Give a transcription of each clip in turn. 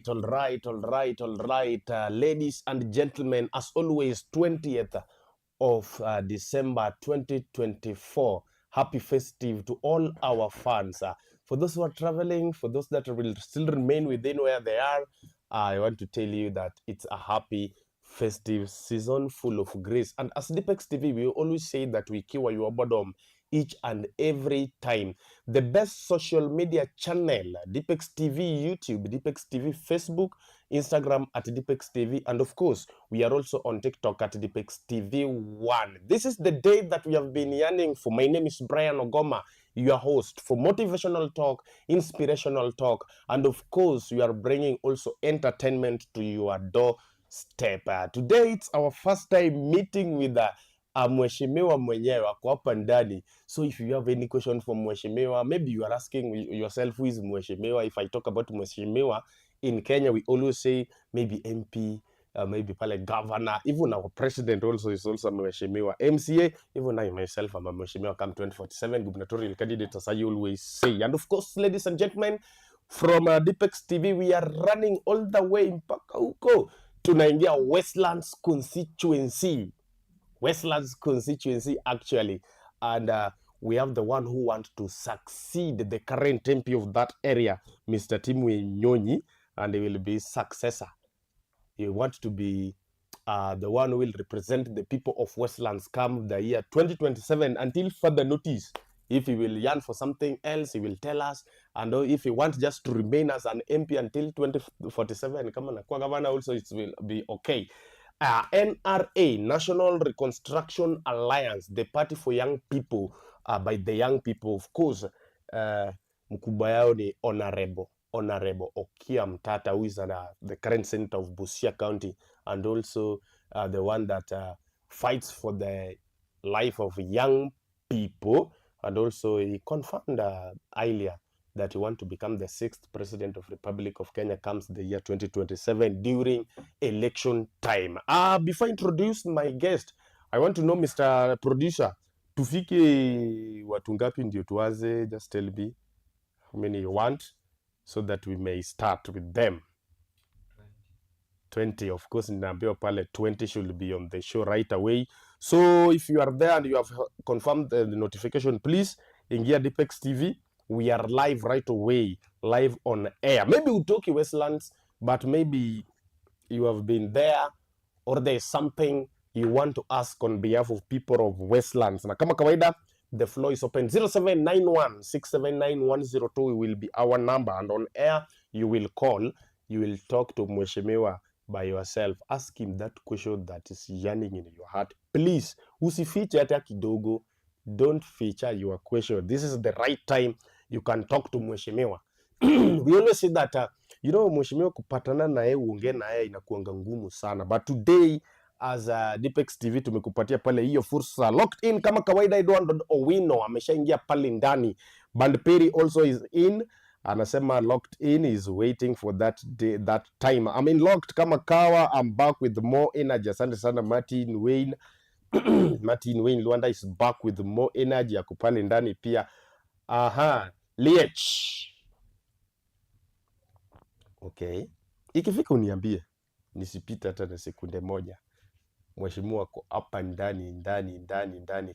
right. Ladies and gentlemen, as always, 20th of December 2024. Happy festive to all our fans. For those who are traveling, for those that will still remain within where they are, I want to tell you that it's a happy festive season full of grace. And as Deepex TV, we always say that we cure your boredom each and every time. The best social media channel, Deepex TV YouTube, Deepex TV Facebook, Instagram at Deepex TV, and of course, we are also on TikTok at Deepex TV 1. This is the day that we have been yearning for. My name is Brian Ogoma, your host for motivational talk, inspirational talk, and of course, we are bringing also entertainment to your doorstep. Today, it's our first time meeting with mheshimiwa mwenyewe ako hapa ndani. So if you have any question for mheshimiwa, maybe you are asking yourself who is mheshimiwa. If I talk about mheshimiwa in Kenya, we always say maybe MP, maybe pale governor, even our president also is also mheshimiwa. MCA, even I myself am a mheshimiwa come 2047 gubernatorial candidate, as I always say. And of course, ladies and gentlemen, from Deepex TV, we are running all the way mpaka huko tunaingia Westlands constituency. Westlands constituency actually, and we have the one who wants to succeed the current MP of that area, Mr. Timwe Nyonyi, and he will be successor. He wants to be the one who will represent the people of Westlands come the year 2027 until further notice. If he will yearn for something else, he will tell us. And if he wants just to remain as an MP until 2047, come on, governor also, it will be okay. NRA, National Reconstruction Alliance, the party for young people, by the young people, of course, mkubwa yao ni Honorable Okia Mtata, who is the current senator of Busia County, and also the one that fights for the life of young people, and also he confirmed earlier that he wants to become the 6th president of Republic of Kenya comes the year 2027 during election time. Before I introduce my guest, I want to know, Mr. Producer, tufike watu ngapi ndio tuanze? Just tell me how many you want so that we may start with them. 20, of course, ninaambiwa pale 20 should be on the show right away. So if you are there and you have confirmed the notification, please ingia Deepex TV. We are live right away, live on air. Maybe utoki Westlands, but maybe you have been there or there's something you want to ask on behalf of people of Westlands. Na kama kawaida, the floor is open. 0791-679-102 will be our number, and on air you will call, you will talk to Mheshimiwa by yourself. Ask him that question that is yearning in your heart. Please, usifiche hata kidogo. Don't feature your question. This is the right time you can talk to Mheshimiwa. We always say that, Mheshimiwa kupatana na yeye uongee na yeye inakuanga ngumu sana. But today, as Deepex TV tumekupatia pale hiyo fursa. Locked in kama kawaida, Edward Owino ameshaingia pale ndani. Bandperi also is in. Anasema locked in is waiting for that day, that time. I mean locked kama kawa. I'm back with more energy. Asante sana Martin Wayne. Martin Wayne Luanda is back with more energy ya kupale ndani pia. Liech. Okay. Ikifika uniambie. Nisipita hata na sekunde moja. Mheshimiwa ko hapa ndani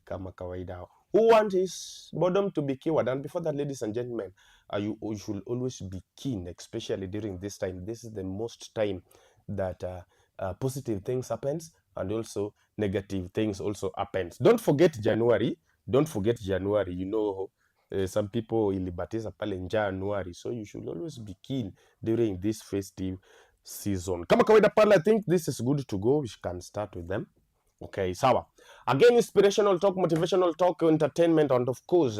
kama kawaida. Who wants his boredom to be cured? And before that, ladies and gentlemen, you should always be keen, especially during this time. This is the most time that positive things happens, and also negative things also happens. Don't forget January. Some people ilibatiza pale in January, so you should always be keen during this festive season. Kama kawaida pale, I think this is good to go. We can start with them. Okay, sawa. Again, inspirational talk, motivational talk, entertainment, and of course,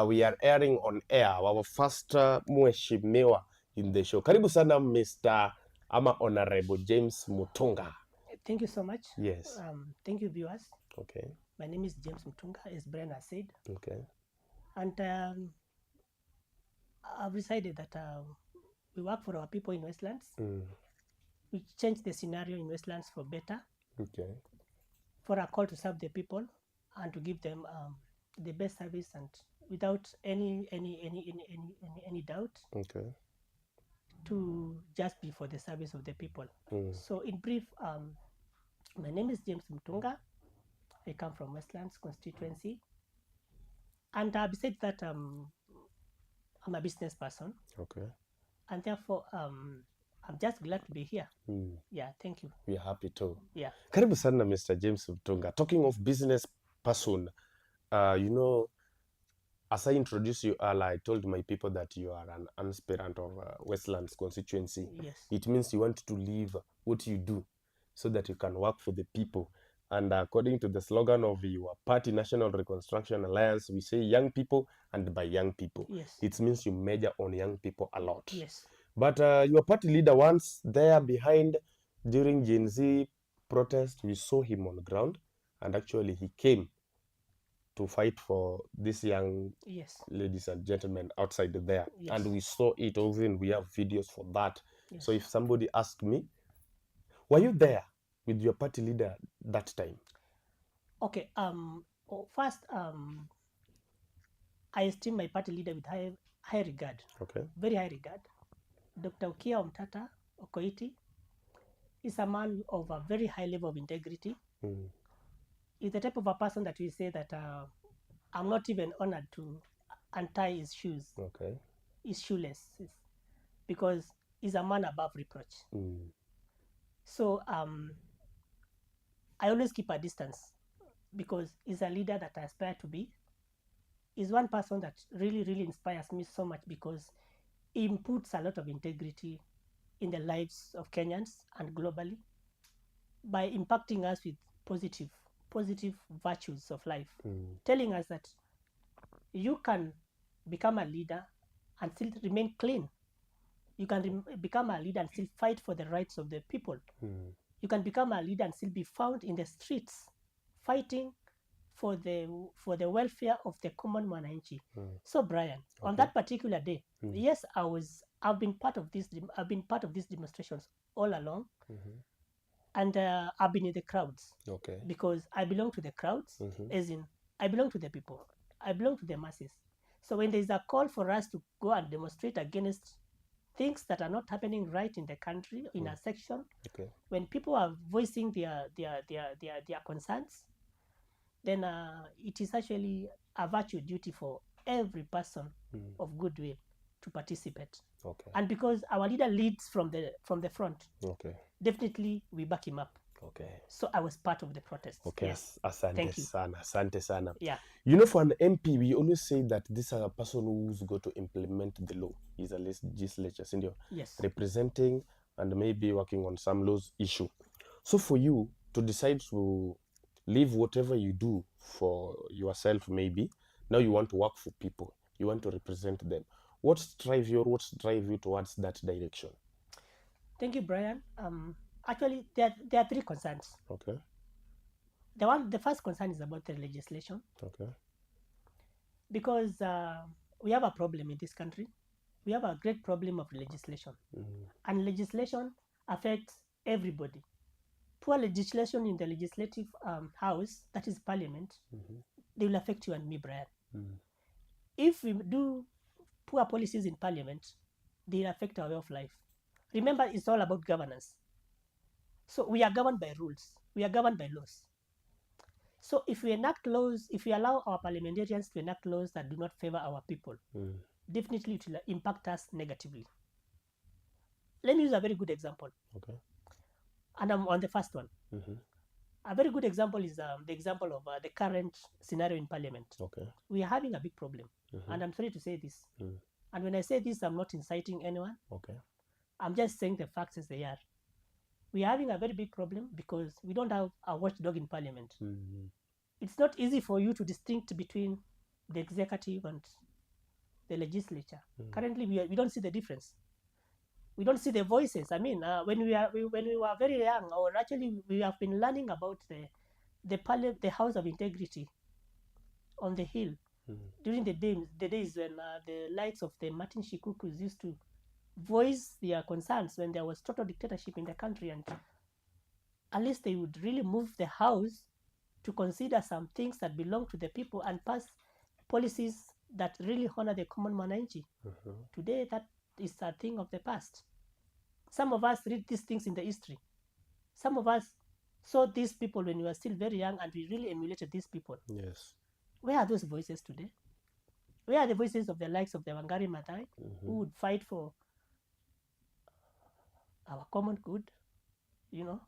we are airing on air our first mheshimiwa in the show. Karibu sana Mr. Honorable James Mutonga. Thank you so much. Yes. Thank you, viewers. Okay. My name is James Mutunga, as Brian has said. Okay. And I've decided that we work for our people in Westlands. We change the scenario in Westlands for better. Okay. For a call to serve the people and to give them the best service and without any doubt. Okay. to just be for the service of the people. So in brief, my name is James Mutunga. I come from Westlands constituency, and besides that, I'm a business person, Okay. and therefore I'm just glad to be here. Yeah, thank you. We are happy too. Yeah. Karibu sana, Mr. James Mutunga. Talking of business person, you know, as I introduced you earlier, I told my people that you are an aspirant of Westlands constituency. Yes. It means you want to leave what you do so that you can work for the people. And according to the slogan of your party, National Reconstruction Alliance, we say young people and by young people. Yes. It means you major on young people a lot. Yes. But your party leader, once there behind during Gen Z protest, we saw him on the ground, and actually he came to fight for these young Yes. ladies and gentlemen outside there. Yes. And we saw it, even we have videos for that. Yes. So if somebody asked me, were you there with your party leader that time? Okay. First, I esteem my party leader with high regard. Okay. Very high regard. Dr. Okia Omtata Okoiti is a man of a very high level of integrity. He's the type of a person that we say that I'm not even honored to untie his shoes. Okay. His shoeless, because he's a man above reproach. So I always keep a distance because he's a leader that I aspire to be. He's one person that really, really inspires me so much because he puts a lot of integrity in the lives of Kenyans and globally by impacting us with positive virtues of life, telling us that you can become a leader and still remain clean. You can become a leader and still fight for the rights of the people. You can become a leader and still be found in the streets fighting for the welfare of the common mwananchi. So Brian, on that particular day, yes, I've been part of these demonstrations all along. And I've been in the crowds. Okay. Because I belong to the crowds, as in I belong to the people. I belong to the masses. So when there's a call for us to go and demonstrate against things that are not happening right in the country, in a section, Okay. when people are voicing their concerns, then it is actually a virtue duty for every person of goodwill to participate. Okay. And because our leader leads from the front, Okay. definitely we back him up. Okay. So I was part of the protest. Okay. Yes. Asante Thank you. sana. Asante sana. Yeah. You know, for an MP, we always say that this is a person who's got to implement the law. He's a legislature, senior, Yes. representing and maybe working on some laws issue. So for you to decide to leave whatever you do for yourself, maybe now you want to work for people, you want to represent them. What drive you towards that direction? Thank you, Brian. Actually, there are three concerns. Okay. The first concern is about the legislation. Okay. Because we have a problem in this country. We have a great problem of legislation. And legislation affects everybody. Poor legislation in the legislative house, that is parliament, they will affect you and me, Brian. If we do poor policies in parliament, they will affect our way of life. Remember, it's all about governance. So we are governed by rules. We are governed by laws. So if we enact laws, if we allow our parliamentarians to enact laws that do not favor our people, definitely it will impact us negatively. Let me use a very good example. Okay. And I'm on the first one. A very good example is the example of the current scenario in parliament. Okay. We are having a big problem. And I'm sorry to say this. And when I say this, I'm not inciting anyone. Okay. I'm just saying the facts as they are. We are having a very big problem because we don't have a watchdog in parliament. It's not easy for you to distinct between the executive and the legislature. Currently, we don't see the difference. We don't see the voices. I mean, when we were very young, or actually we have been learning about the House of Integrity on the Hill during the days when the likes of the Martin Shikukus used to voice their concerns when there was total dictatorship in the country, and at least they would really move the House to consider some things that belong to the people and pass policies that really honor the common mwananchi. Today, that is a thing of the past. Some of us read these things in the history. Some of us saw these people when we were still very young, and we really emulated these people. Yes. Where are those voices today? Where are the voices of the likes of the Wangari Maathai, who would fight for our common good? You know,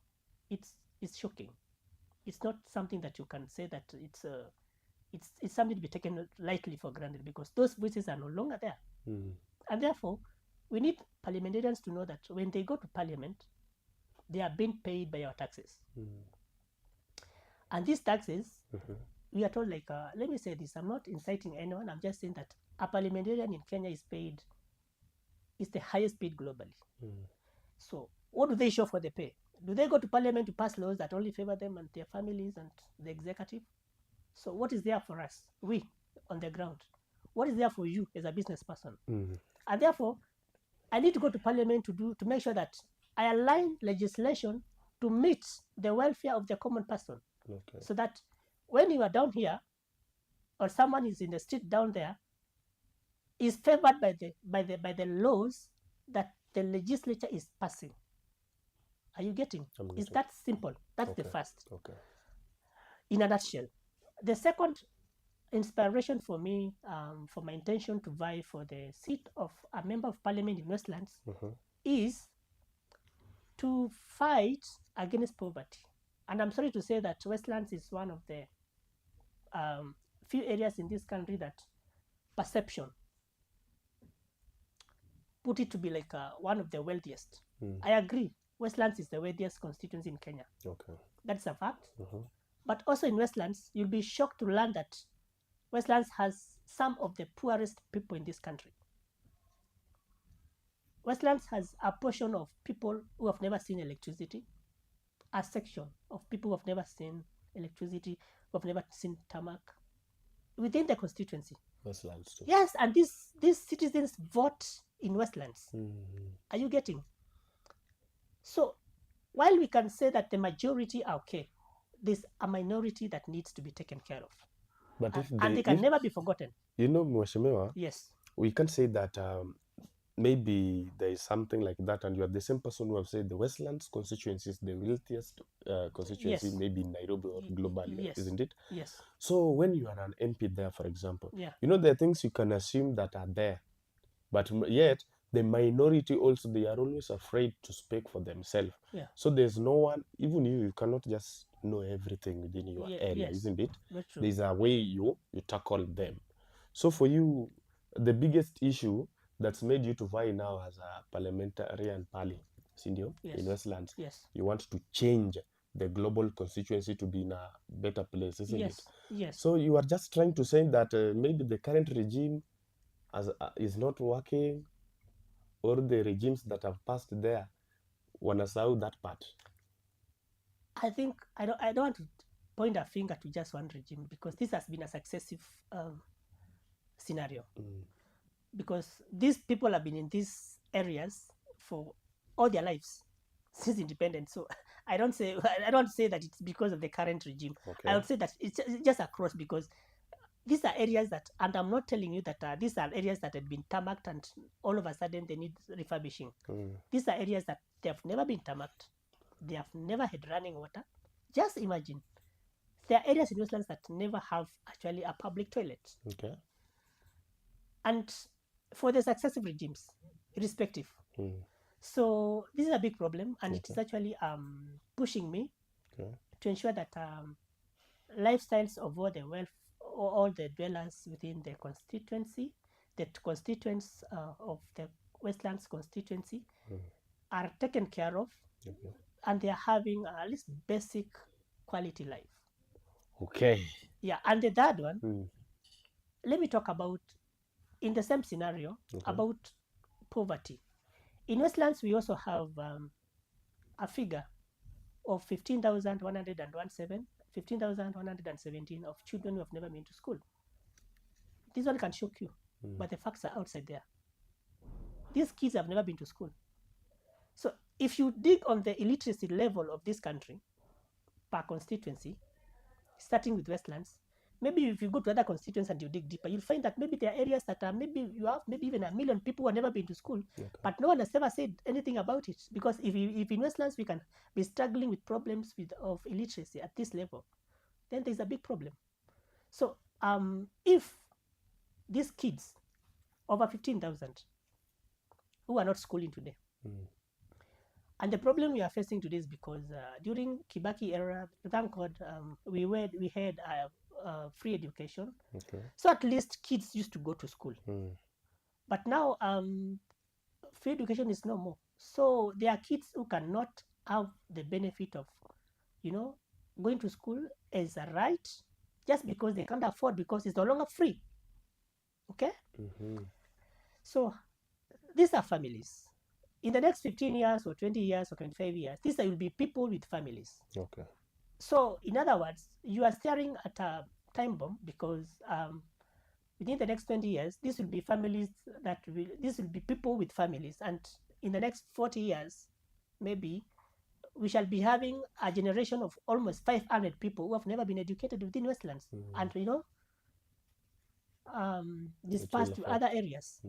it's shocking. It's not something that you can say that it's something to be taken lightly for granted, because those voices are no longer there. And therefore, we need parliamentarians to know that when they go to parliament, they are being paid by our taxes. And these taxes, we are told, like, let me say this, I'm not inciting anyone, I'm just saying that a parliamentarian in Kenya is the highest paid globally. So what do they show for the pay? Do they go to parliament to pass laws that only favor them and their families and the executive? So what is there for us, we on the ground? What is there for you as a business person? And therefore, I need to go to parliament to make sure that I align legislation to meet the welfare of the common person. Okay. So that when you are down here, or someone is in the street down there, is favored by the laws that the legislature is passing. Are you getting? It's that simple. That's the first. Okay. In a nutshell. The second inspiration for me, for my intention to vie for the seat of a member of parliament in Westlands, is to fight against poverty. And I'm sorry to say that Westlands is one of the few areas in this country that perception put it to be like one of the wealthiest. I agree. Westlands is the wealthiest constituency in Kenya. Okay. That's a fact. But also in Westlands, you'll be shocked to learn that Westlands has some of the poorest people in this country. Westlands has a portion of people who have never seen electricity, a section of people who have never seen electricity, who have never seen tarmac within the constituency. Westlands too. Yes, and these citizens vote in Westlands. Are you getting? So while we can say that the majority are okay, there's a minority that needs to be taken care of. But and they can never be forgotten. You know, Mheshimiwa, yes, we can say that maybe there is something like that, and you are the same person who have said the Westlands constituency is the wealthiest constituency, Yes. maybe in Nairobi or globally, yes. isn't it? Yes. So when you are an MP there, for example, Yeah. you know, there are things you can assume that are there, but yet the minority also, they are always afraid to speak for themselves. Yeah. So there's no one, even you cannot just know everything within your area, yes. isn't it? That's true. There's a way you tackle them. So for you, the biggest issue that's made you to vie now as a parliamentarian pally, Sindio, Yes. in Westlands, Yes. you want to change the global constituency to be in a better place, isn't Yes. it? Yes. So you are just trying to say that maybe the current regime is not working, or the regimes that have passed there wanasahau that part. I think I don't want to point a finger to just one regime, because this has been a successive scenario. Because these people have been in these areas for all their lives since independence. So I don't say that it's because of the current regime. Okay. I would say that it's just across, because these are areas that, and I'm not telling you that these are areas that had been tarmacked and all of a sudden they need refurbishing. These are areas that they have never been tarmacked. They have never had running water. Just imagine. There are areas in Westlands that never have actually a public toilet. Okay. And for the successive regimes, irrespective. So this is a big problem, and it is actually pushing me to ensure that lifestyles of all the dwellers within the constituency, the constituents of the Westlands constituency, are taken care of, and they are having at least basic quality life. Okay. Yeah, and the third one, let me talk about, in the same scenario, about poverty. In Westlands, we also have a figure of 15,117 of children who have never been to school. This one can shock you, but the facts are outside there. These kids have never been to school. So if you dig on the illiteracy level of this country per constituency, starting with Westlands, maybe if you go to other constituents and you dig deeper, you'll find that maybe there are areas that are maybe you have maybe even 1 million people who have never been to school, but no one has ever said anything about it. Because if in Westlands we can be struggling with problems of illiteracy at this level, then there's a big problem. So if these kids, over 15,000, who are not schooling today, and the problem we are facing today is because during Kibaki era, thank God, we had free education. So at least kids used to go to school. But now free education is no more. So there are kids who cannot have the benefit of, going to school as a right, just because they can't afford, because it's no longer free. Okay? So these are families. In the next 15 years or 20 years or 25 years, these will be people with families. Okay. So in other words, you are staring at a time bomb, because within the next 20 years, this will be families this will be people with families. And in the next 40 years, maybe we shall be having a generation of almost 500 people who have never been educated within Westlands, and dispersed to other areas.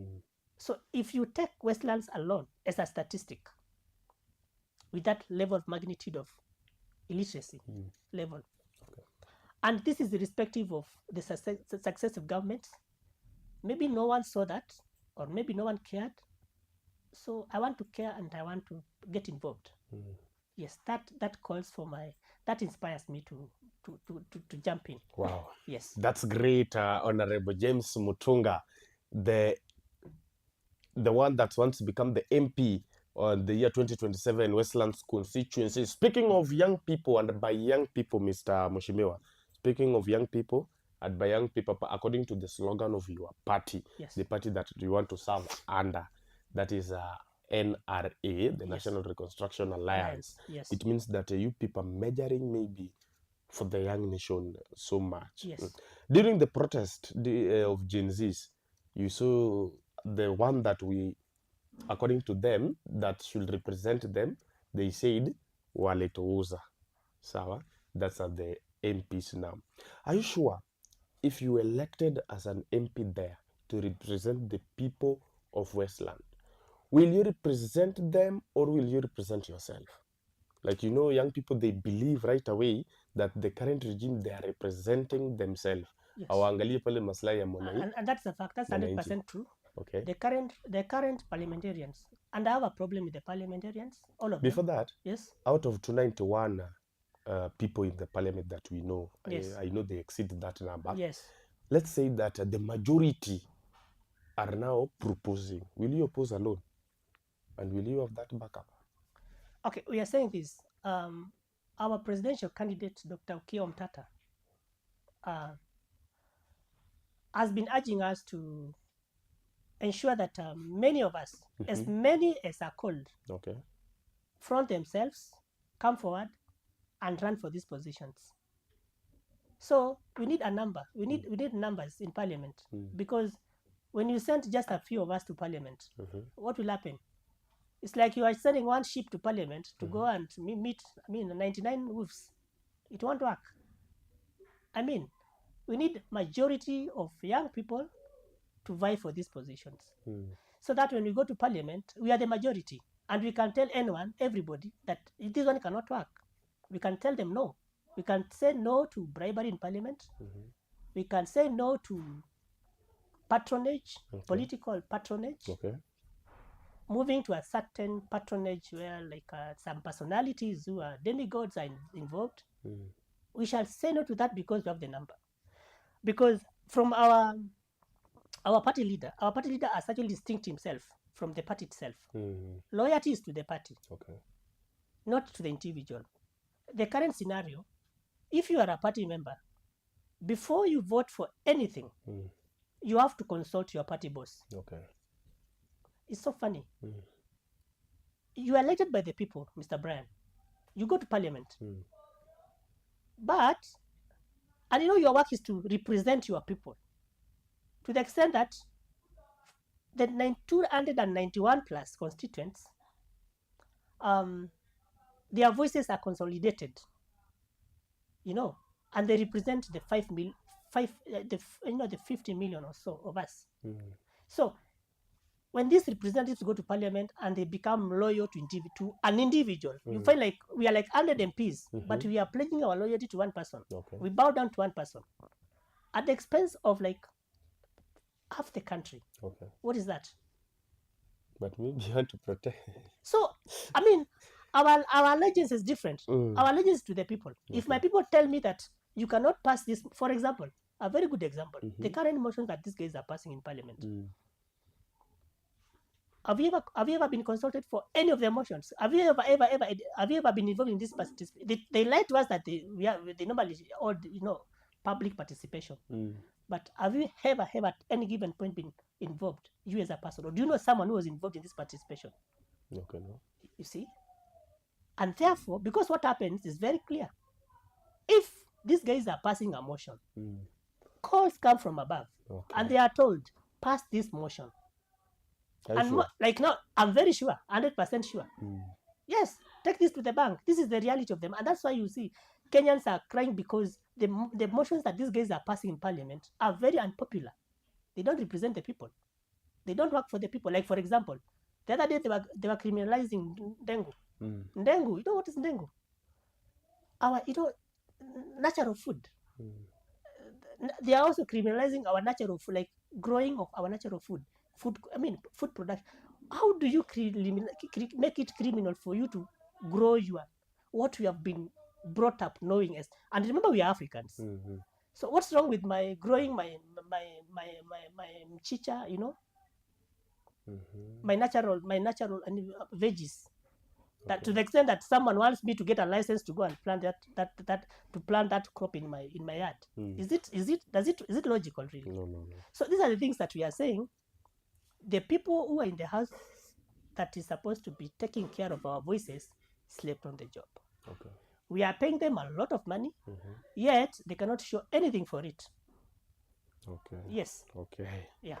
So if you take Westlands alone as a statistic, with that level of magnitude of illiteracy level, and this is irrespective of the success of government, maybe no one saw that, or maybe no one cared. So I want to care and I want to get involved. Yes, that calls for that inspires me to jump in. Wow. Yes. That's great, Honorable James Mutunga, the one that wants to become the MP on the year 2027 Westlands constituency. Speaking of young people, and by young people, Mr. Moshimiwa, speaking of young people, and by young people, according to the slogan of your party, the party that you want to serve under, that is NRA, the National Reconstruction Alliance. Yes. It means that you people are measuring maybe for the young nation so much. Yes. During the protest of Gen Zs, you saw the one that according to them, that should represent them, they said waletouza. Sawa, that's at the MPs now. Are you sure if you elected as an MP there to represent the people of Westland, will you represent them or will you represent yourself? Like, young people, they believe right away that the current regime, they are representing themselves. Yes. And that's a fact. That's 100% true. Okay. The current parliamentarians, and I have a problem with the parliamentarians, all of them. Before that, yes, out of 291 people in the parliament that we know, yes, I know they exceed that number. Yes. Let's say that the majority are now proposing. Will you oppose alone? And will you have that backup? Okay, we are saying this. Our presidential candidate, Dr. Okiya Omtata, has been urging us to ensure that many of us, as many as are called, front themselves, come forward, and run for these positions. So we need a number. We need numbers in parliament, because when you send just a few of us to parliament, what will happen? It's like you are sending one sheep to parliament to go and meet 99 wolves. It won't work. We need majority of young people to vie for these positions, so that when we go to parliament, we are the majority, and we can tell anyone, everybody, that this one cannot work. We can tell them no. We can say no to bribery in parliament. We can say no to patronage, political patronage. Moving to a certain patronage where some personalities who are demigods are involved. We shall say no to that, because we have the number. Because from our party leader has actually distinct himself from the party itself. Loyalty is to the party, not to the individual. The current scenario, if you are a party member, before you vote for anything, you have to consult your party boss. It's so funny. You are elected by the people, Mr. Brian. You go to parliament. And your work is to represent your people, to the extent that the 291 plus constituents, their voices are consolidated, and they represent the the 50 million or so of us. Mm. So when these representatives go to parliament and they become loyal to an individual, you find like we are like 100 MPs, but we are pledging our loyalty to one person. Okay. We bow down to one person at the expense of like half the country. Okay. What is that? But maybe you want to protect. So, I mean, our allegiance is different. Our allegiance is to the people. If my people tell me that you cannot pass this, for example, a very good example, the current motions that these guys are passing in parliament. Have you ever been consulted for any of their motions? Have you ever been involved in this participation? They lie to us that they normally all public participation. But have you ever at any given point been involved, you as a person, or do you know someone who was involved in this participation? Okay, no. You see, and therefore, because what happens is very clear. If these guys are passing a motion, calls come from above, and they are told pass this motion. And Sure? like now, I'm very sure, 100% sure. Yes, take this to the bank. This is the reality of them, and that's why you see Kenyans are crying because the motions that these guys are passing in parliament are very unpopular. They don't represent the people. They don't work for the people. Like for example, the other day they were criminalizing Ndengu. Ndengu, you know what is Ndengu? Our natural food. They are also criminalizing our natural food, like growing of our natural food. Food production. How do you make it criminal for you to grow what we have been brought up knowing as? And remember, we are Africans. So what's wrong with my growing my mchicha, my natural veggies? That to the extent that someone wants me to get a license to go and plant that crop in my yard. Is it logical really? No. So these are the things that we are saying. The people who are in the house that is supposed to be taking care of our voices slept on the job. Okay. We are paying them a lot of money, yet they cannot show anything for it. Okay. Yes. Okay. Yeah.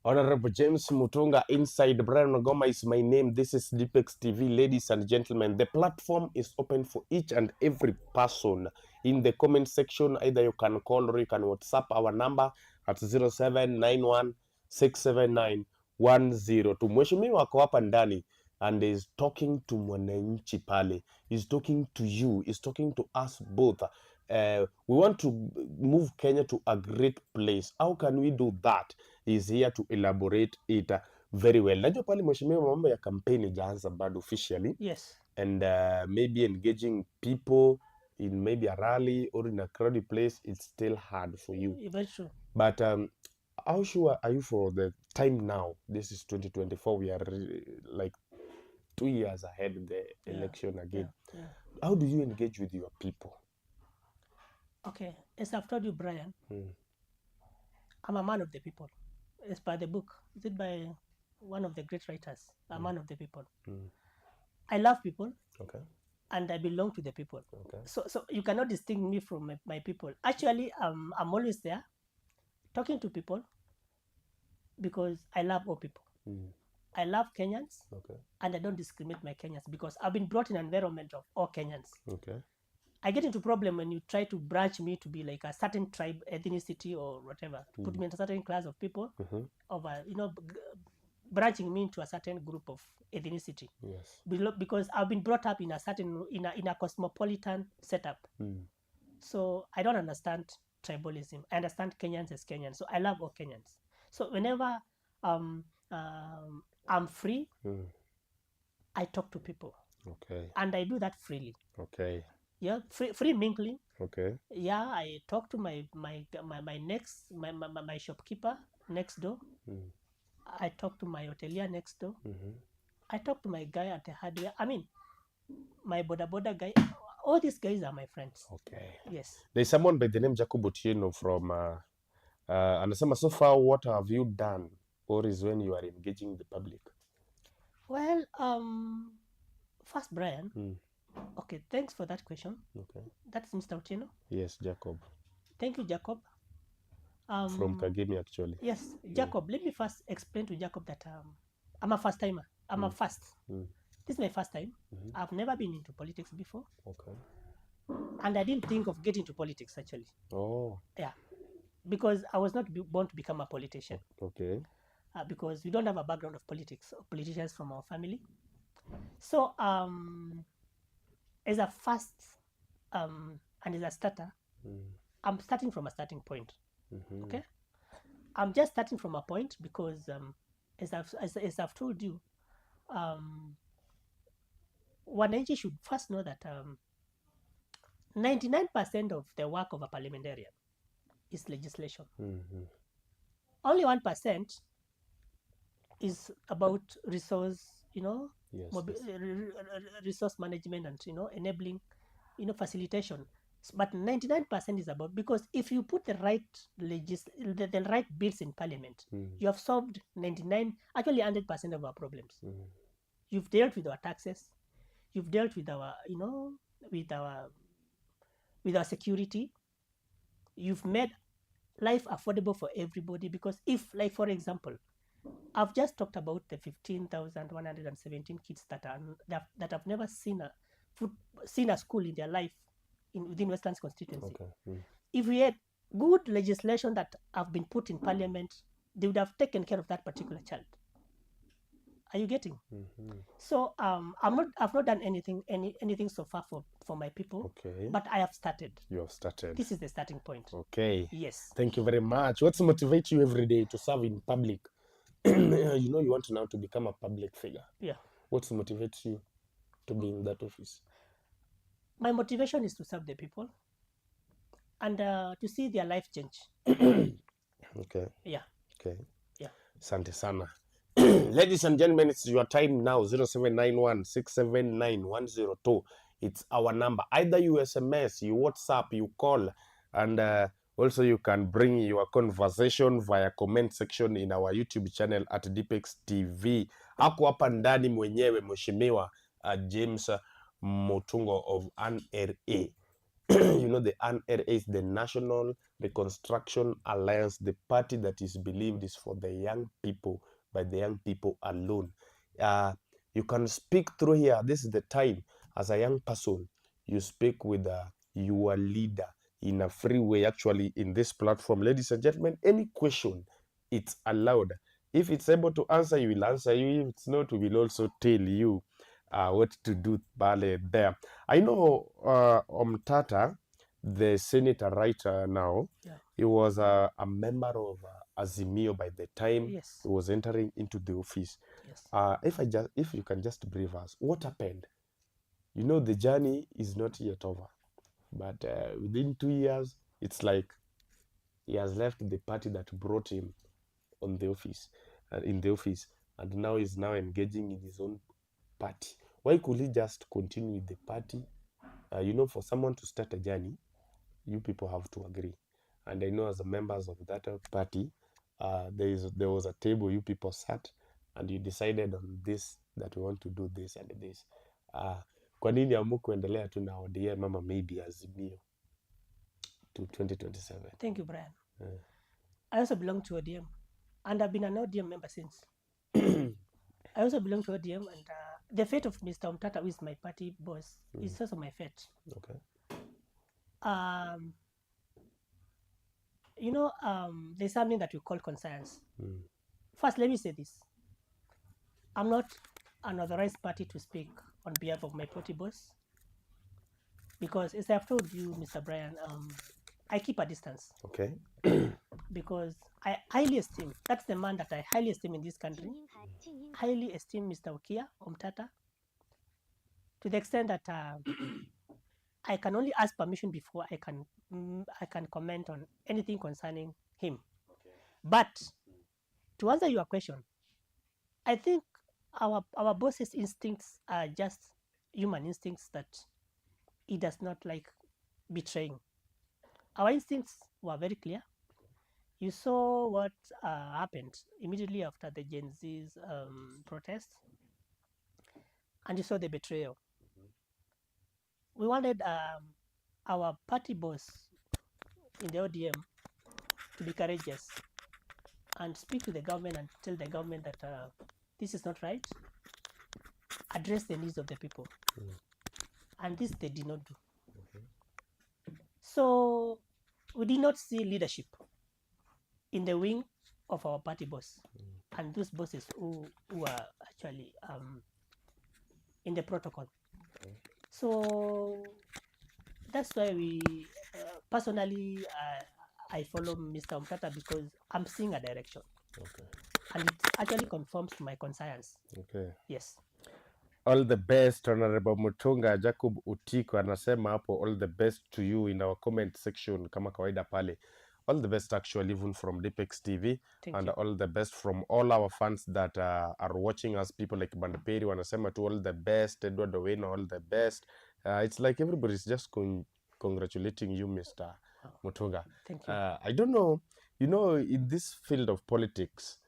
Honorable James Mutunga, inside Brian Magoma is my name. This is Deepex TV, ladies and gentlemen. The platform is open for each and every person. In the comment section, either you can call or you can WhatsApp our number at 0791 679 102. Mheshimiwa wako hapa ndani and is talking to mwananchi pale. He's talking to you. He's talking to us both. We want to move Kenya to a great place. How can we do that? He's here to elaborate it very well. Najua pale mheshimiwa mambo ya campaign ijaanza bado officially. Yes. And maybe engaging people in maybe a rally or in a crowded place, it's still hard for you. Very true. But how sure are you for the time now? This is 2024. We are like 2 years ahead of the election again. Yeah. How do you engage with your people? Okay, as I've told you, Brian, I'm a man of the people. It's by the book. Is it by one of the great writers? A man of the people. I love people. Okay. And I belong to the people. Okay. So you cannot distinguish me from my people. Actually, I'm always there, talking to people, because I love all people. I love Kenyans. Okay. And I don't discriminate my Kenyans because I've been brought in an environment of all Kenyans. Okay. I get into problem when you try to branch me to be like a certain tribe, ethnicity, or whatever. Put me in a certain class of people, of branching me into a certain group of ethnicity. Yes. Because I've been brought up in a certain in a cosmopolitan setup. So I don't understand tribalism. I understand Kenyans as Kenyans. So I love all Kenyans. So whenever I'm free, I talk to people. Okay. And I do that freely. Okay. Yeah, free mingling. Okay. Yeah, I talk to my shopkeeper next door. I talk to my hotelier next door. I talk to my guy at the hardware. I mean, my boda guy. All these guys are my friends. Okay. Yes. There's someone by the name Jacob Otieno from anasema, so far what have you done or is when you are engaging the public? Well, first, Brian. Okay, thanks for that question. Okay. That's Mr. Otieno? Yes, Jacob. Thank you, Jacob. From Kagemi, actually. Yes, Jacob. Let me first explain to Jacob that I'm a first timer. I'm a first. This is my first time. I've never been into politics before. Okay. And I didn't think of getting into politics, actually. Oh. Yeah. because I was not born to become a politician. Okay. Because we don't have a background of politics or politicians from our family. So as a first and as a starter, I'm starting from a starting point. Okay, I'm just starting from a point because as I've told you, wananchi should first know that 99% of the work of a parliamentarian is legislation. Only 1% is about resource, resource management and enabling, facilitation. But 99% is about, because if you put the right the right bills in parliament, you have solved 100% of our problems. You've dealt with our taxes, you've dealt with our, with our security, you've made life affordable for everybody. Because if, like, for example, I've just talked about the 15,117 kids that have never seen a school in their life within Westlands constituency. Okay. If we had good legislation that have been put in parliament, they would have taken care of that particular child. Are you getting? So I've not done anything so far for my people. Okay. But I have started. You have started. This is the starting point. Okay. Yes. Thank you very much. What's motivate you every day to serve in public? You want now to become a public figure. Yeah. What motivates you to be in that office? My motivation is to serve the people and to see their life change. Okay. Yeah. Okay. Yeah. Asante sana. Ladies and gentlemen, it's your time now. 0791-679-102. It's our number. Either you SMS, you WhatsApp, you call, and also you can bring your conversation via comment section in our YouTube channel at Deepex TV. Hapo hapa ndani mwenyewe mheshimiwa James Mutunga of NRA. The NRA is the National Reconstruction Alliance, the party that is believed is for the young people, by the young people alone. You can speak through here. This is the time. As a young person, you speak with your leader in a free way, actually, in this platform. Ladies and gentlemen, any question, it's allowed. If it's able to answer, you will answer you. If it's not, we will also tell you what to do there. I know Omtata, the senator right now, he was a member of Azimio by the time he was entering into the office. If you can just brief us, what happened? The journey is not yet over, but within 2 years, it's like he has left the party that brought him on the office, in the office, and now he's now engaging in his own party. Why could he just continue with the party? For someone to start a journey, you people have to agree. And I know as the members of that party, there was a table you people sat and you decided on this, that we want to do this and this. Kwa nini hamukuendelea tu na ODM ama maybe Azimio to 2027? Thank you, Brian. I also belong to ODM, and I've been an ODM member since. I also belong to ODM, and the fate of Mr. Omtata, who is my party boss, is also my fate. Okay. There's something that we call conscience. First, let me say this. I'm not an authorized party to speak on behalf of my party boss, because, as I've told you, Mr. Brian, I keep a distance. Okay. Because I highly esteem, that's the man that I highly esteem in this country, highly esteem Mr. Okia Omtata, to the extent that I can only ask permission before I can comment on anything concerning him. Okay. But to answer your question, I think our boss's instincts are just human instincts that he does not like betraying. Our instincts were very clear. You saw what happened immediately after the Gen Z's protest, and you saw the betrayal. We wanted our party boss in the ODM to be courageous and speak to the government and tell the government that this is not right, address the needs of the people. And this they did not do. Okay. So we did not see leadership. in the wing of our party boss, and those bosses who are actually in the protocol. So that's why we personally I follow Mr. Mtata because I'm seeing a direction. Okay. And it actually confirms to my conscience. Okay. Yes. All the best, Honorable Mutunga. Jacob Utiko anasema hapo all the best to you in our comment section kama kawaida pale. All the best actually even from Deepex TV. Thank and you. all the best from all our fans that are watching us. People like Bandaperi wanasema to all the best. Edward Owino, all the best. It's like everybody's just congratulating you, Mr. Mutunga. Thank you. I don't know, you know, in this field of politics,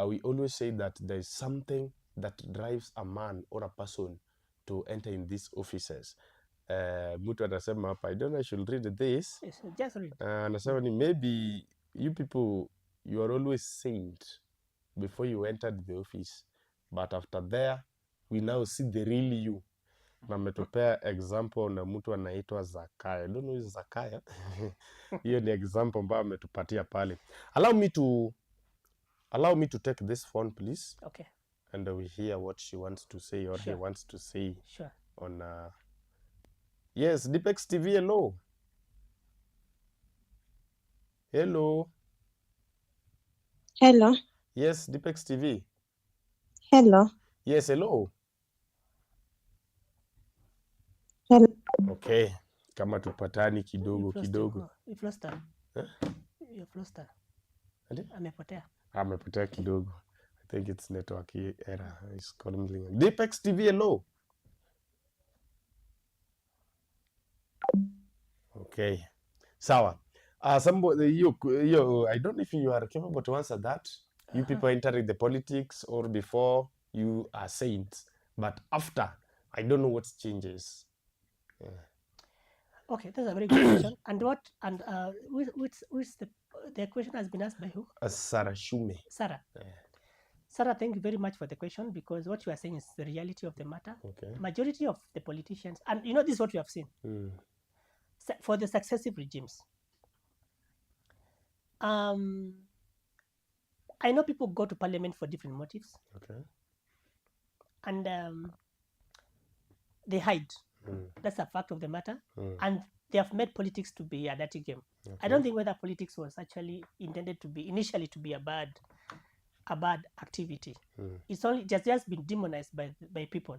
we always say that there is something that drives a man or a person to enter in these offices. Mtu anasema hapa, I don't know I should read this. Yes, just read. Anasema ni maybe you people, you are always saint before you entered the office, but after there we now see the real you. Na ametupea example na mtu anaitwa Zakaya. I don't know is Zakaya. Hiyo ni example ambayo ametupatia pale. Allow me to take this phone please. Okay. And we hear what she wants to say or he wants to say. Sure. On yes, Deepex TV, hello. Hello. Hello. Yes, Deepex TV. Hello. Yes, hello. Hello. Okay. Kama tupatani kidogo You've lost kidogo. her. You've lost her. Huh? You've lost her. Andi? Amepotea. Amepotea kidogo. I think it's network error. It's calling. Deepex TV, hello. Okay. Sawa. Somebody, you, I don't know if you are capable to answer that. You people entering the politics or before you are saints, but after, I don't know what changes. Okay, that's a very good question. And what and which the question has been asked by who? Sarah Shume. Sarah. Sarah, thank you very much for the question because what you are saying is the reality of the matter. Okay. Majority of the politicians, and you know this is what we have seen for the successive regimes. I know people go to parliament for different motives. Okay. And they hide. That's a fact of the matter. And they have made politics to be a dirty game. Okay. I don't think whether politics was actually intended to be initially to be a bad activity. It's only just been demonized by people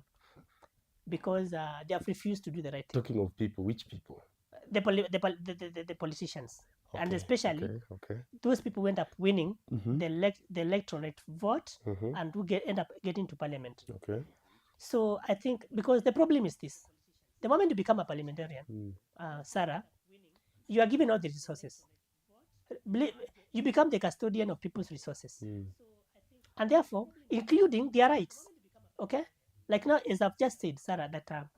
because they have refused to do the right thing. Talking of people, which people? The politicians. Okay. And especially those people who end up winning the electorate vote and who end up getting to parliament. Okay. So I think because the problem is this: the moment you become a parliamentarian, Sarah, you are given all the resources. You become the custodian of people's resources, and therefore including their rights. Okay, like now, as I've just said, Sarah, that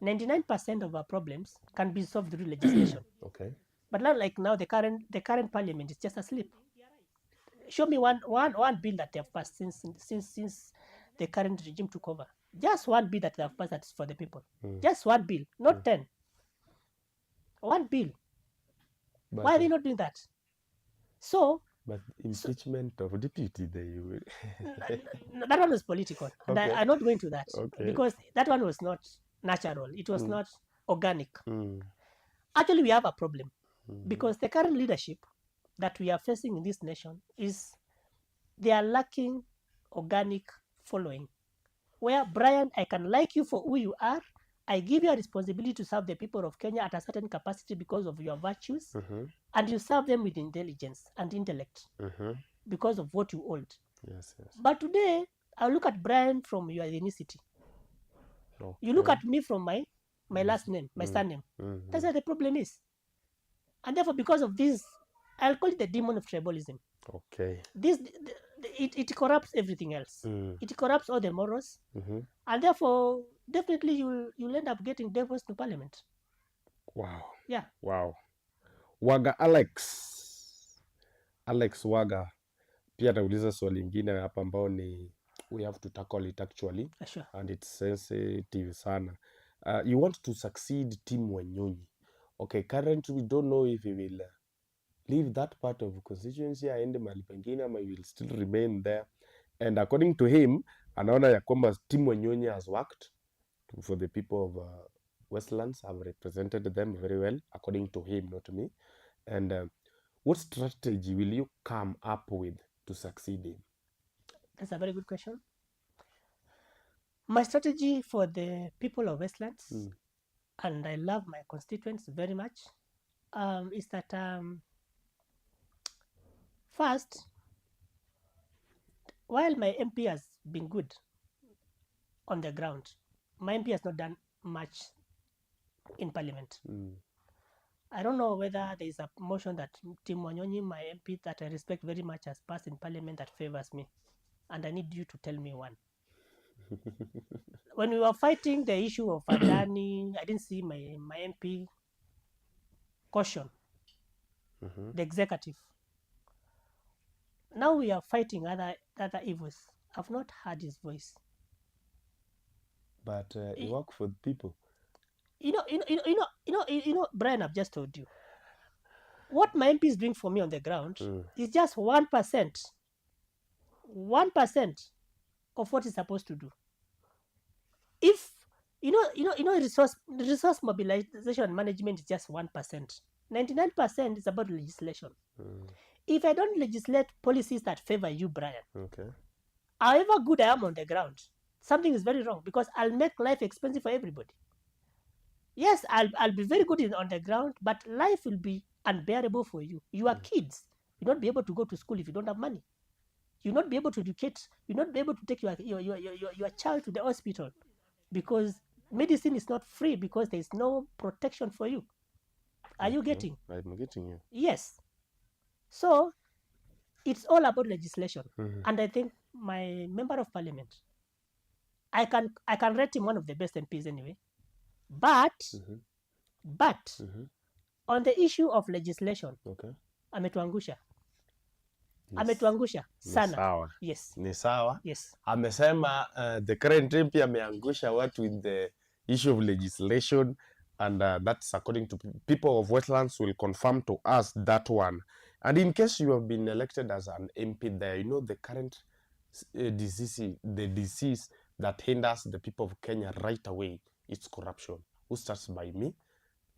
99% of our problems can be solved through legislation. Okay. But not like now, the current parliament is just asleep. Show me one bill that they have passed since the current regime took over. Just one bill that they have passed that's for the people. Just one bill, not 10. One bill. But why are they not doing that? So. But impeachment of deputy, that one was political, and I'm not going to that because that one was not natural. It was not organic. Actually, we have a problem because the current leadership that we are facing in this nation is they are lacking organic following. Where, Brian, I can like you for who you are. I give you a responsibility to serve the people of Kenya at a certain capacity because of your virtues, and you serve them with intelligence and intellect because of what you hold. Yes. But today, I look at Brian from your ethnicity. Okay. You look at me from my last name, my surname. That's where the problem is. And therefore, because of this, I'll call it the demon of tribalism. Okay. It corrupts everything else. It corrupts all the morals. And therefore, definitely you'll end up getting devils to parliament. Wow. Yeah. Wow. Waga Alex Waga pia nauliza swali lingine hapa ambao ni we have to tackle it actually. Sure. And it's sensitive sana. You want to succeed Team Wanyonyi. Okay, currently we don't know if he will leave that part of constituency aende mahali pengine ama will still remain there. And according to him, anaona ya kwamba Tim Wanyonyi has worked for the people of Westlands, have represented them very well, according to him, not me. And what strategy will you come up with to succeed him? That's a very good question. My strategy for the people of Westlands, and I love my constituents very much, is that first, while my MP has been good on the ground, my MP has not done much in Parliament. I don't know whether there is a motion that Tim Wanyonyi, my MP that I respect very much, has passed in Parliament that favors me. And I need you to tell me one. When we were fighting the issue of Adani, I didn't see my MP caution the executive. Now we are fighting other evils. I've not heard his voice. But you work for the people. You know, Brian, I've just told you. What my MP is doing for me on the ground is just 1%. 1% of what he's supposed to do. If resource mobilization and management is just 1%. 99% is about legislation. If I don't legislate policies that favor you, Brian, however good I am on the ground, something is very wrong because I'll make life expensive for everybody. Yes, I'll be very good on the ground, but life will be unbearable for you. You are kids. You'll not be able to go to school if you don't have money. You'll not be able to educate. You'll not be able to take your child to the hospital because medicine is not free because there is no protection for you. Are you getting? I'm getting you. Yes. So it's all about legislation. And I think my member of parliament, I can rate him one of the best MPs anyway. But on the issue of legislation, ametuangusha. Ametuangusha sana. Sawa. Yes. Ni sawa. Yes. Amesema the current MP ameangusha what with the issue of legislation, and that's according to people of Westlands will confirm to us that one. And in case you have been elected as an MP there, you know the current disease that hinders the people of Kenya right away, it's corruption. Who starts by me,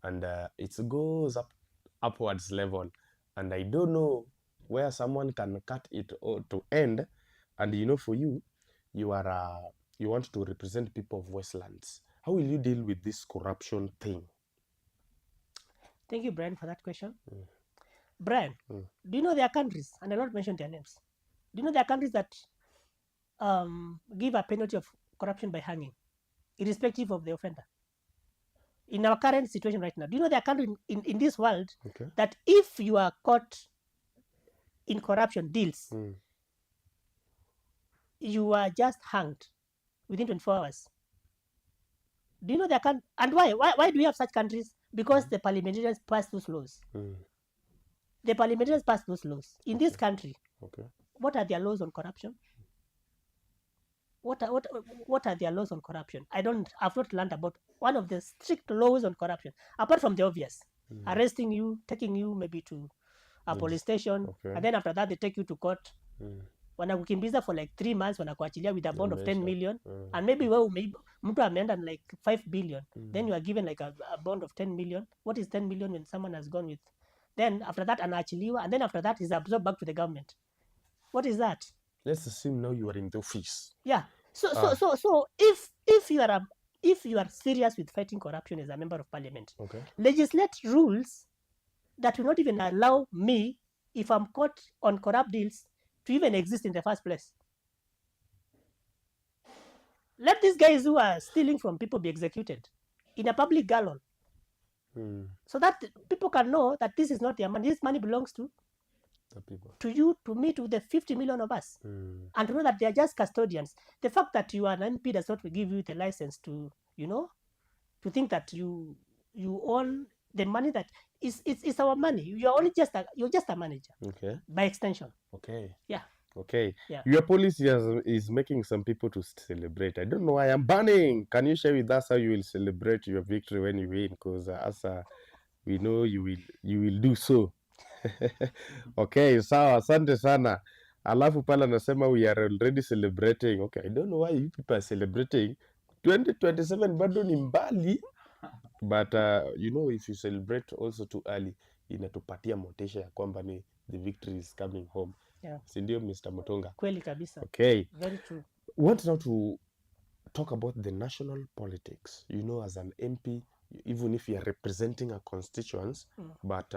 and it goes upwards level, and I don't know where someone can cut it to end. And you know, for you, you want to represent people of Westlands. How will you deal with this corruption thing? Thank you, Brian, for that question. Brian, do you know there are countries, and I'll not mention their names, do you know there are countries that give a penalty of corruption by hanging, irrespective of the offender? In our current situation right now, do you know there are countries in this world that if you are caught in corruption deals, you are just hanged within 24 hours? Do you know there can? And why do we have such countries? Because the parliamentarians pass those laws. The parliamentarians pass those laws. In this country, what are their laws on corruption? What are their laws on corruption? I've not learned about one of the strict laws on corruption, apart from the obvious. Arresting you, taking you maybe to a police station, and then after that they take you to court. Wanakukimbiza for like 3 months, wanakuachilia with a bond of 10 million, and maybe mtu ameenda like 5 billion, then you are given like a bond of 10 million. What is 10 million when someone has gone with? Then after that anaachiliwa, and then after that is absorbed back to the government. What is that? Let's assume now you are in the office. Yeah. So if you are serious with fighting corruption as a member of parliament, legislate rules that will not even allow me, if I'm caught on corrupt deals, to even exist in the first place. Let these guys who are stealing from people be executed in a public gallery, so that people can know that this is not their money. This money belongs to the people, to you, to me, to the 50 million of us, and to know that they are just custodians. The fact that you are an MP does not give you the license to, to think that you own the money that is our money. You're just a manager. By extension. Yeah. Your policy is making some people to celebrate. I don't know why I'm banning. Can you share with us how you will celebrate your victory when you win? Because as we know you will do so. Okay, sawa, asante sana. Alafu pale anasema we are already celebrating. Okay, I don't know why you people are celebrating. 2027 bado ni mbali, but you know, if you celebrate also too early, inatupatia motisha ya kwamba ni the victory is coming home. Yeah. Si ndio, Mr. Mutonga? Kweli kabisa. Okay. Very true. Want now to talk about the national politics. You know, as an MP, even if you are representing a constituents, but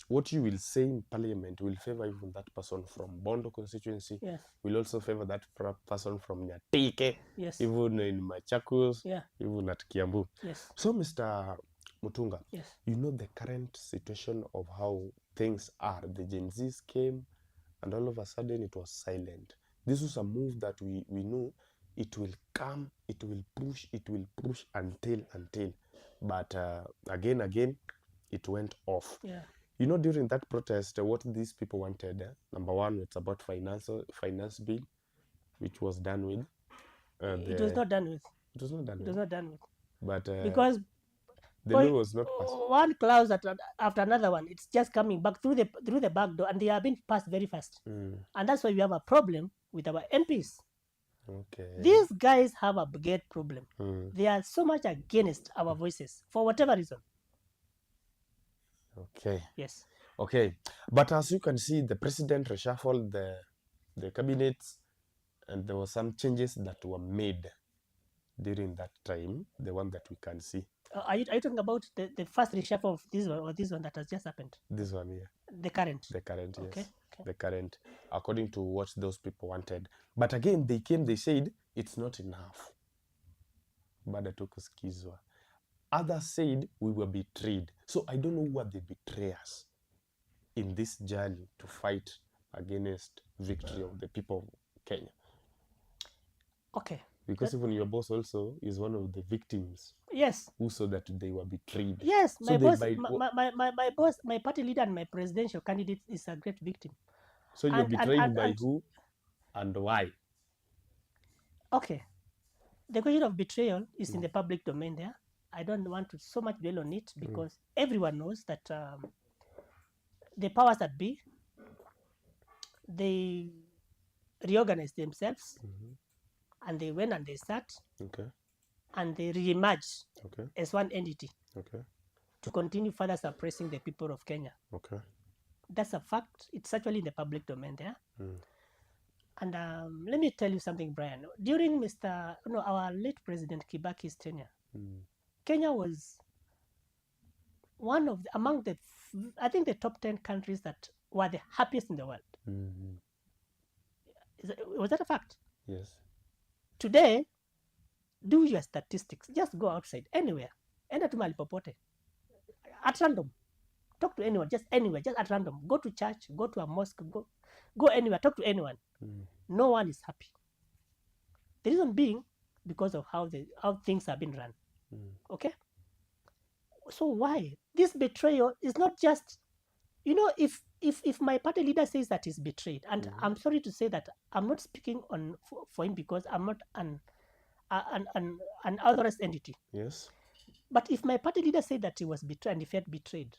what you will say in parliament will favor even that person from Bondo constituency, Yes. will also favor that person from Nyatike, Yes. even in Machakos, Yeah. even at Kiambu. Yes. So, Mr. Mutunga, Yes. you know the current situation of how things are. The Gen Zs came, and all of a sudden it was silent. This was a move that we knew it will come, it will push until. But again, it went off. Yeah. You know, during that protest, what these people wanted, number one, it's about finance bill, which was done with. It was not done with. It was not done It with. was not done with. But Because the law was not passed. one clause after another one, it's just coming back through the back door, and they are being passed very fast. And that's why we have a problem with our MPs. Okay. These guys have a big problem. They are so much against our voices for whatever reason. Okay. Yes. Okay. But as you can see, the president reshuffled the cabinets, and there were some changes that were made during that time, the one that we can see. Are you talking about the first reshuffle of this one, or this one that has just happened? This one here. The current. The current, yes. Okay. The current, according to what those people wanted. But again, they said it's not enough. Baada tu kusikizwa. Others said we were betrayed. So I don't know who are the betrayers in this journey to fight against victory of the people of Kenya. Okay. Because even your boss also is one of the victims. Yes. Who saw that they were betrayed. Yes, So my boss, by, my boss, my party leader and my presidential candidate is a great victim. So you're betrayed by who and why? Okay. The question of betrayal is in the public domain there. I don't want to so much dwell on it because everyone knows that the powers that be, they reorganize themselves and they went and they sat and they re-emerge as one entity to continue further suppressing the people of Kenya. Okay. That's a fact. It's actually in the public domain there. And let me tell you something, Brian. During our late President Kibaki's tenure, Kenya was one of among the, I think, the top 10 countries that were the happiest in the world. Was that a fact? Yes. Today, do your statistics. Just go outside, anywhere. Enda tu mahali popote. At random. Talk to anyone, just anywhere, just at random. Go to church, go to a mosque, go anywhere, talk to anyone. No one is happy. The reason being because of how things have been run. Okay? So why? This betrayal is not just, if my party leader says that he's betrayed, and I'm sorry to say that I'm not speaking for him because I'm not an authorized entity. Yes. But if my party leader said that he was betrayed and he felt betrayed,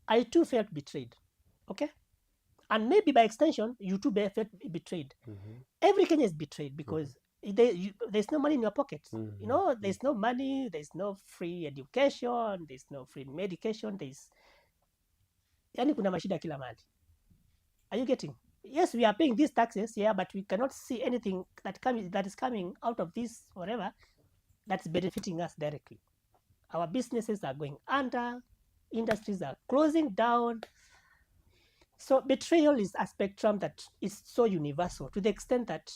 I too felt betrayed. Okay? And maybe by extension, you too felt betrayed. Every Kenyan is betrayed because there's no money in your pocket. There's no money, there's no free education, there's no free medication, yani kuna mashida kila mahali. Are you getting? Yes, we are paying these taxes, but we cannot see anything that is coming out of this, whatever, that's benefiting us directly. Our businesses are going under, industries are closing down. So betrayal is a spectrum that is so universal to the extent that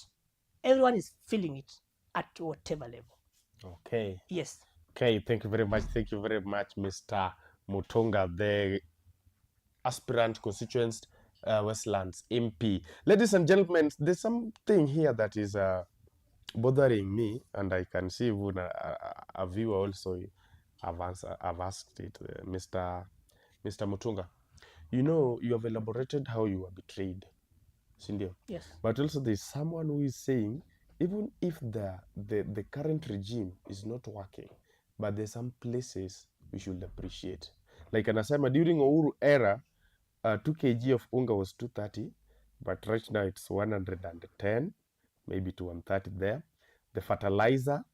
everyone is feeling it at whatever level. Okay. Yes. Okay, thank you very much. Thank you very much, Mr. Mutonga, the aspirant constituent Westlands MP. Ladies and gentlemen, there's something here that is bothering me, and I can see even a viewer also have asked it, Mr. Mutunga. You have elaborated how you were betrayed, Sindio. Yes. But also there's someone who is saying, even if the current regime is not working, but there's some places we should appreciate. Like anasema during Uhuru era 2 kg of unga was 230, but right now it's 110, maybe to 130 there. The fertilizer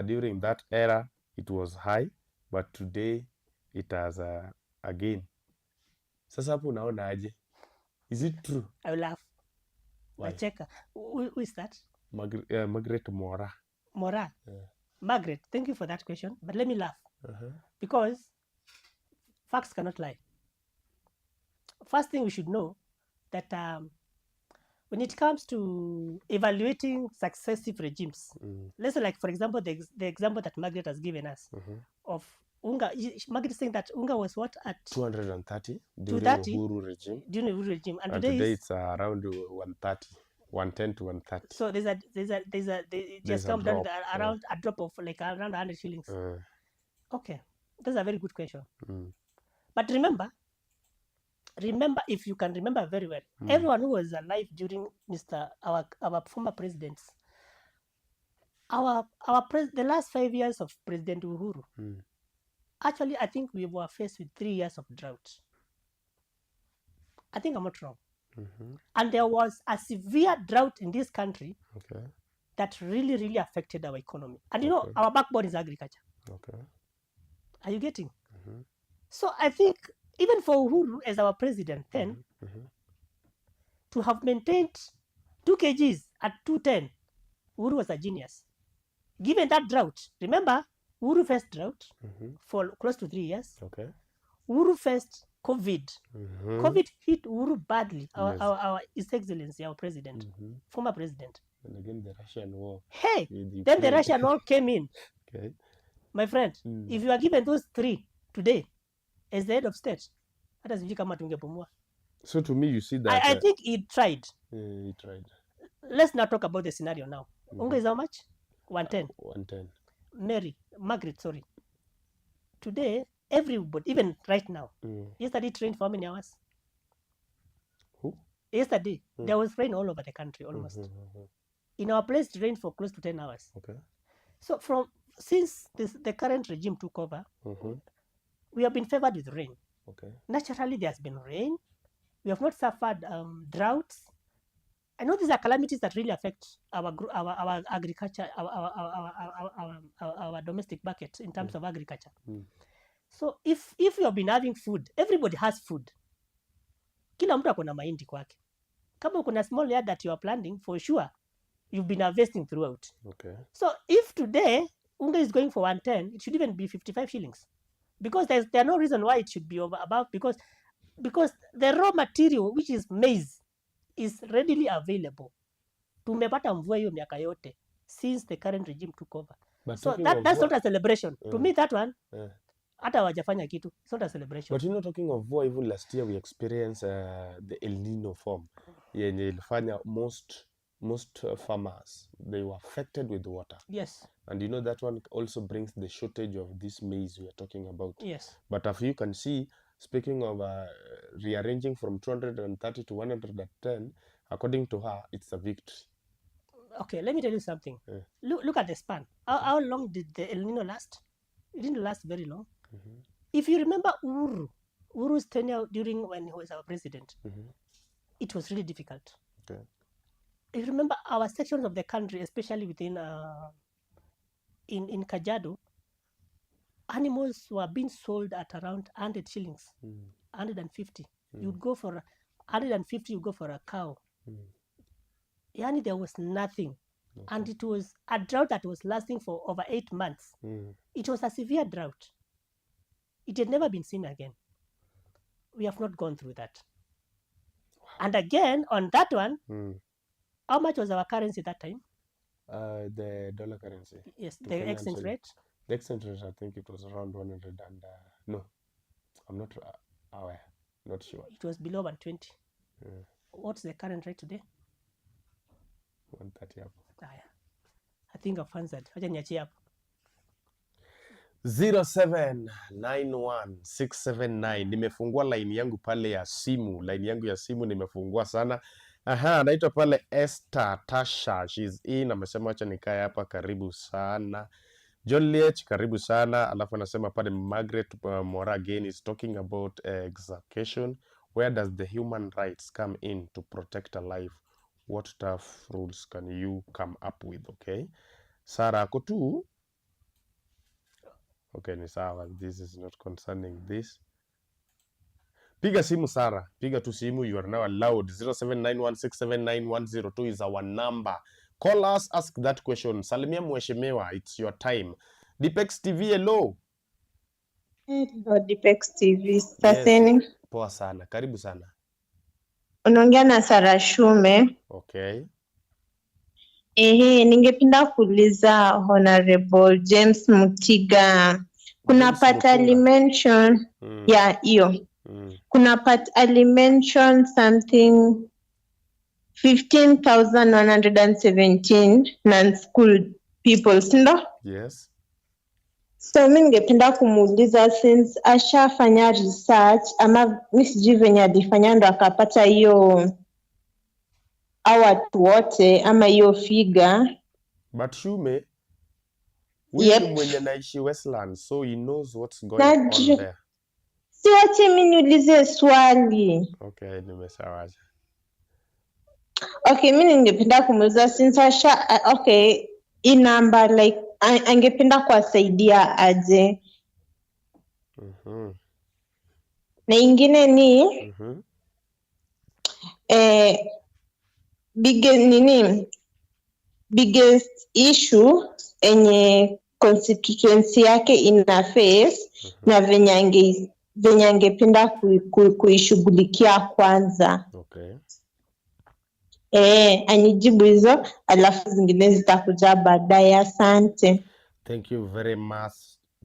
during that era it was high, but today it has again. Sasa hapo unaona aje? Is it true? I will laugh. Why? Nacheka. Who is that? Margaret Mora. Mora. Yeah. Margaret, thank you for that question. But let me laugh. Uh-huh. Because facts cannot lie. First thing we should know that when it comes to evaluating successive regimes, let's say, like, for example, the example that Margaret has given us of unga. Margaret is saying that unga was what at 230 during 230 Uhuru regime. during Uhuru regime, and And today it's around 130, 110 to 130. so it just come down to around a drop of like around 100 shillings. Okay, that's a very good question. But remember, if you can remember very well, everyone who was alive during our former presidents, the last 5 years of President Uhuru, actually, I think we were faced with 3 years of drought. I think I'm not wrong. And there was a severe drought in this country that really, really affected our economy. And you know, our backbone is agriculture. Are you getting? So I think even for Uhuru as our president then, to have maintained 2 kgs at 210, Uhuru was a genius. Given that drought, remember, Uhuru faced drought for close to 3 years. Uhuru faced COVID. COVID hit Uhuru badly, our His Excellency, our president, former president. And again, the Russian war. Hey, then the Russian war came in. My friend, if you are given those 3 today as the head of state, hata sijui kama tungepumua. So to me, you see that I think he tried. He tried. Let's not talk about the scenario now. Unga is how much? 110. 110. Margaret, sorry. Today, everybody, even right now, yesterday it rained for how many hours? Who? Yesterday, there was rain all over the country almost. In our place, it rained for close to 10 hours. So since the current regime took over, we have been favored with rain. Naturally, there has been rain. We have not suffered droughts. I know these are calamities that really affect our agriculture, our domestic bucket in terms of agriculture. So if you have been having food, everybody has food. Kila mtu akona mahindi kwake. Kama kuna small yard that you are planting, for sure, you've been harvesting throughout. So if today unga is going for 110, it should even be 55 shillings. Because there's no reason why it should be above, because the raw material, which is maize, is readily available. Tumepata mvua hiyo miaka yote since the current regime took over. But so that's not a celebration. To me, that one, hata wajafanya kitu. It's not a celebration. But you know, talking of war, even last year we experienced the El Nino form. Yenye ilifanya most farmers, they were affected with water. Yes. And you know that one also brings the shortage of this maize we are talking about. Yes. But as you can see, speaking of rearranging from 230 to 110, according to her, it's a victory. Okay, let me tell you something. Look at the span. How long did the El Nino last? It didn't last very long. If you remember Uhuru's tenure during when he was our president, it was really difficult. If you remember our sections of the country, especially within in Kajiado, animals were being sold at around 100 shillings, 150. You'd go for 150, you go for a cow. Yani there was nothing. And it was a drought that was lasting for over 8 months. It was a severe drought. It had never been seen again. We have not gone through that. And again, on that one, how much was our currency that time? The dollar currency. Yes, the exchange rate. The exchange rate, I think it was around 100 and no, I'm not aware, not sure. It was below 120. What's the current rate today? 130 hapo. I think I've answered. Acha niachie hapo. 079167 nimefungua line yangu pale ya simu. Line yangu ya simu nimefungua sana. Anaitwa pale Esther Tasha. She's in. Amesema acha nikae hapa, karibu sana. John Liech, karibu sana. Alafu anasema pale Margaret Mora again is talking about execution. Where does the human rights come in to protect a life? What tough rules can you come up with? Okay. Sarah ako tu. Okay, ni sawa. This is not concerning this. Piga simu Sarah. Piga tu simu. You are now allowed. 0791679102 is our number. Call us, ask that question. Salimia mheshimiwa. It's your time. Deepex TV, hello. Hello, Deepex TV. Yes, Saseni, poa sana. Karibu sana. unaongea na Sara Shume. Okay. Ningependa kuuliza Honorable James Mutiga. Kuna James part Mutunga. alimention ya hiyo. Kuna part alimention something 15,117 non-school people, sindo? Yes. So mi ningependa kumuuliza since ashafanya research ama mi sijui venye alifanya ndo akapata hiyo hao watu wote ama hiyo figa. But Shume, huyu Yep. ni mwenye naishi Westlands, so he knows what's going on there. Si wache mi niulize swali. Okay, nimesawaza. Okay, mi ningependa kumuuliza since okay, hii namba like angependa kuwasaidia aje. Na ingine ni biggest issue enye constituency yake ina face na venye angependa kuishughulikia kwanza. Okay. Anijibu hizo alafu zingine zitakuja baadaye. Asante. Thank you very much.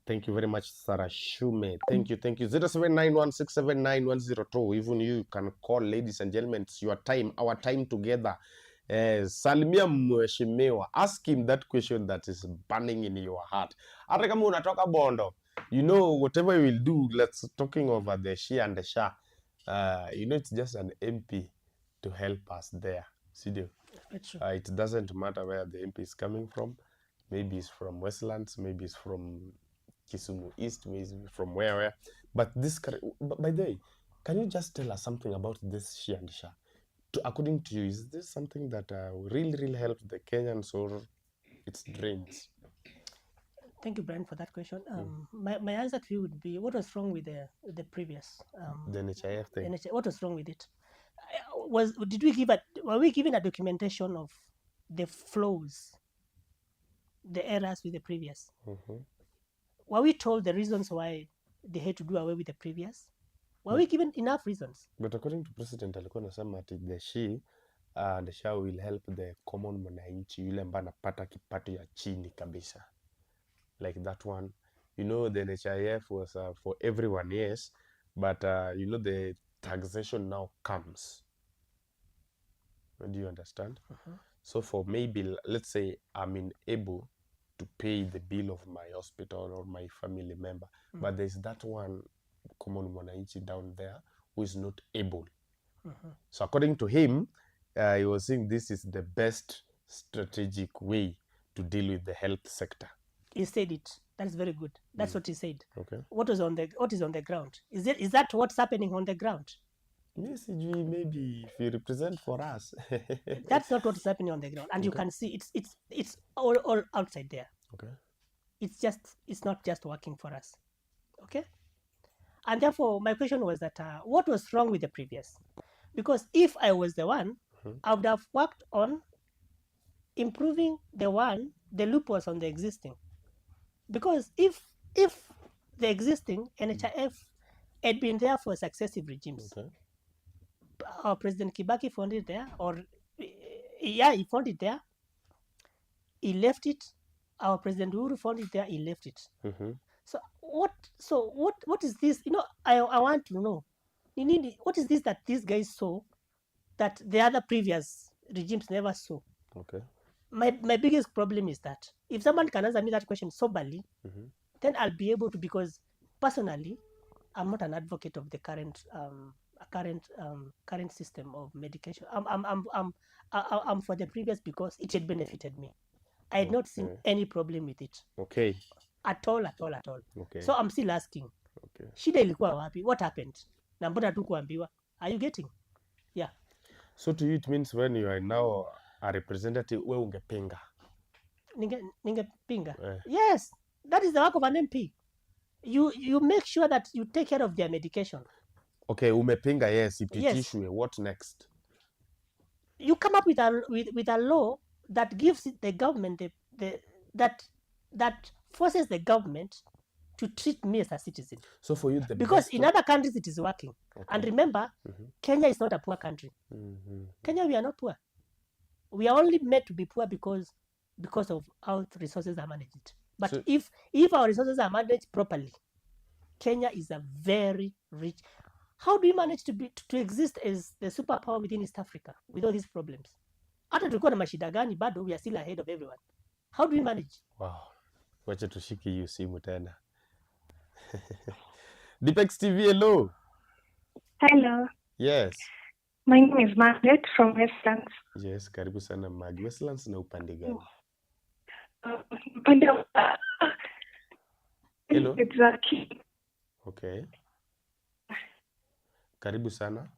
Thank you very much, Sarah Shume. Thank you. 0791679102. Even you can call, ladies and gentlemen. It's your time, our time together. Salimia mheshimiwa. Ask him that question that is burning in your heart. Hata kama unatoka Bondo, you know, whatever you will do, let's talking over the she and the sha. You know, it's just an MP to help us there. Sidio? It doesn't matter where the MP is coming from. Maybe it's from Westlands, maybe it's from Kisumu East, maybe from where. But this, by the way, can you just tell us something about this she and sha? According to you, is this something that really helped the Kenyans or its drains? Thank you, Brian, for that question. My answer to you would be, what was wrong with the previous the NHIF thing? What was wrong with it? Were we given a documentation of the flaws, the errors with the previous? Were we told the reasons why they had to do away with the previous? Were we given enough reasons? But according to President, alikuwa anasema ati the SHA will help the common mwananchi, yule ambaye anapata kipato ya chini kabisa. Like that one. You know, the NHIF was for everyone, yes. But, you know, the taxation now comes. Do you understand? So for maybe, let's say, I'm unable to pay the bill of my hospital or my family member, but there's that one common mwananchi down there who is not able. So according to him, he was saying this is the best strategic way to deal with the health sector. He said it. That's very good. That's what he said. Okay. What is on the ground? Is that what's happening on the ground? Yes, maybe if you represent for us. That's not what is happening on the ground, and you can see it's all outside there. Okay. It's not just working for us. Okay. And therefore, my question was that what was wrong with the previous? Because if I was the one, I would have worked on improving the loopholes on the existing. Because if the existing NHIF had been there for successive regimes, our President Kibaki found it there, he found it there, he left it. Our President Uhuru found it there, he left it. So what is this? You know, I want to know. What is this that these guys saw that the other previous regimes never saw? Okay. My biggest problem is that if someone can answer me that question soberly, then I'll be able to, because personally, I'm not an advocate of the current system of medication. I'm for the previous because it had benefited me. I had not seen Okay. any problem with it Okay. at all. Okay. So I'm still asking, Okay. shida ilikuwa wapi? What happened? Na mbona tu kuambiwa? Are you getting? Yeah. So to you it means when you are now a representative, we ungepinga. Ningepinga. Eh. Yes, that is the work of an MP. You make sure that you take care of their medication. Okay, umepinga, yes, Yes. ipitishwe. What next? You come up with a law that gives the government that forces the government to treat me as a citizen. So for you, the Because best in other countries it is working. Okay. And remember, Kenya is not a poor country. Kenya, we are not poor. We are only made to be poor because of how the resources are managed. But So- if our resources are managed properly, Kenya is a very rich. How do we manage to exist as the superpower within East Africa with all these problems? Hata tulikuwa na mashida gani, bado we are still ahead of everyone. How do we manage? Wow. Wacha tushiki hiyo simu tena. Deepex TV, hello. Hello, Yes. my name is Margaret from Westlands. Yes, karibu sana Mag. Westlands na upande gani? Upande wa Hello. Exactly. Okay. Karibu sana.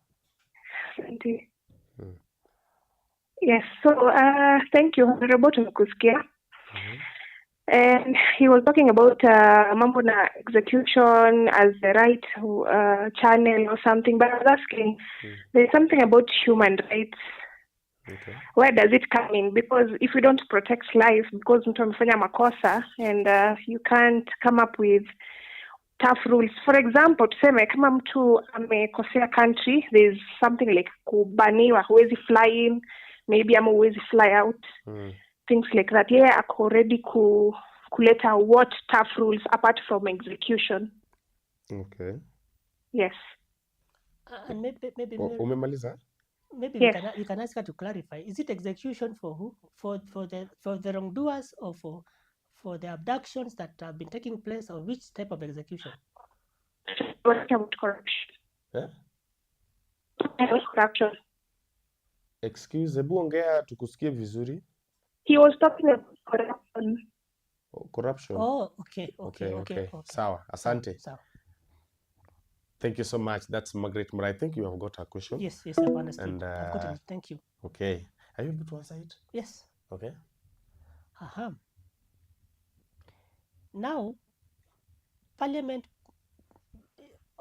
Asante. Hmm. Yes, so thank you, Honorable Tunakusikia. And he was talking about mambo na execution as the right channel or something, but I was asking, there's something about human rights. Okay. Where does it come in? Because if we don't protect life, because mtu amefanya makosa, and you can't come up with tough rules. For example, tuseme kama mtu amekosea country, there's something like kubaniwa, huwezi fly in, maybe ama huwezi fly out, things like that. Yeah, ako ready kuleta what tough rules apart from execution. Okay. Yes. And maybe Umemaliza? maybe Yes. we can ask her to clarify. Is it execution for who? For the wrongdoers, or for the abductions that have been taking place, or which type of execution? What about corruption? Eh? Corruption. Excuse, hebu ongea tukusikie vizuri. He was talking about corruption. Corruption. Oh, okay. Sawa, asante. Sawa. Thank you so much. That's Margaret Mura. I think you have got a question. Yes, I've understood. And, I've gotten it. Thank you. Okay. Are you able to answer it? Yes. Okay. Now, Parliament.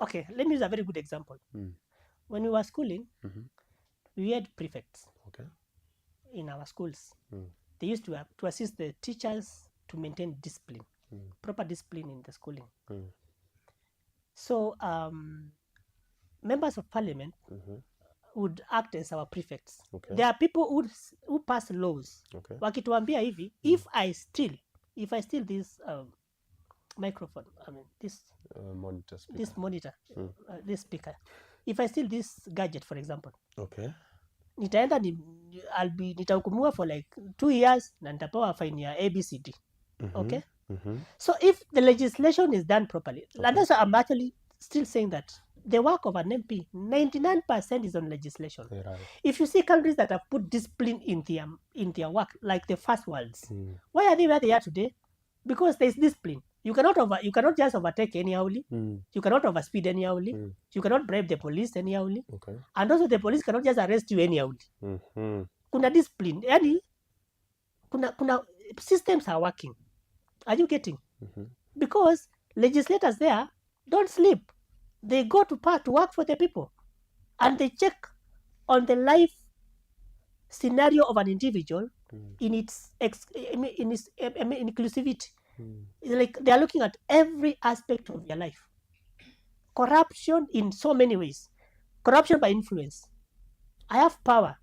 Okay, let me use a very good example. When we were schooling, we had prefects. Okay. In our schools. They used to assist the teachers to maintain discipline, proper discipline in the schooling. So members of parliament would act as our prefects. Okay. There are people who pass laws. Okay. Wakituambia hivi, if I steal this microphone, I mean this Monitor speaker. this monitor, this speaker, if I steal this gadget, for example, Okay. nitaenda nitahukumiwa for like 2 years na nitapewa fine ya ABCD. Okay. So if the legislation is done properly, and that's why I'm actually still saying that the work of an MP, 99% is on legislation. Right. If you see countries that have put discipline in their work, like the first worlds, why are they where they are today? Because there's discipline. You cannot just overtake anyhowly. You cannot overspeed anyhowly. You cannot bribe the police anyhowly. Okay. And also the police cannot just arrest you anyhowly. Kuna discipline. Yani, kuna systems are working. Are you getting? Because legislators there don't sleep. They go to work for the people, and they check on the life scenario of an individual in its inclusivity. Like they are looking at every aspect of their life. Corruption in so many ways. Corruption by influence. I have power.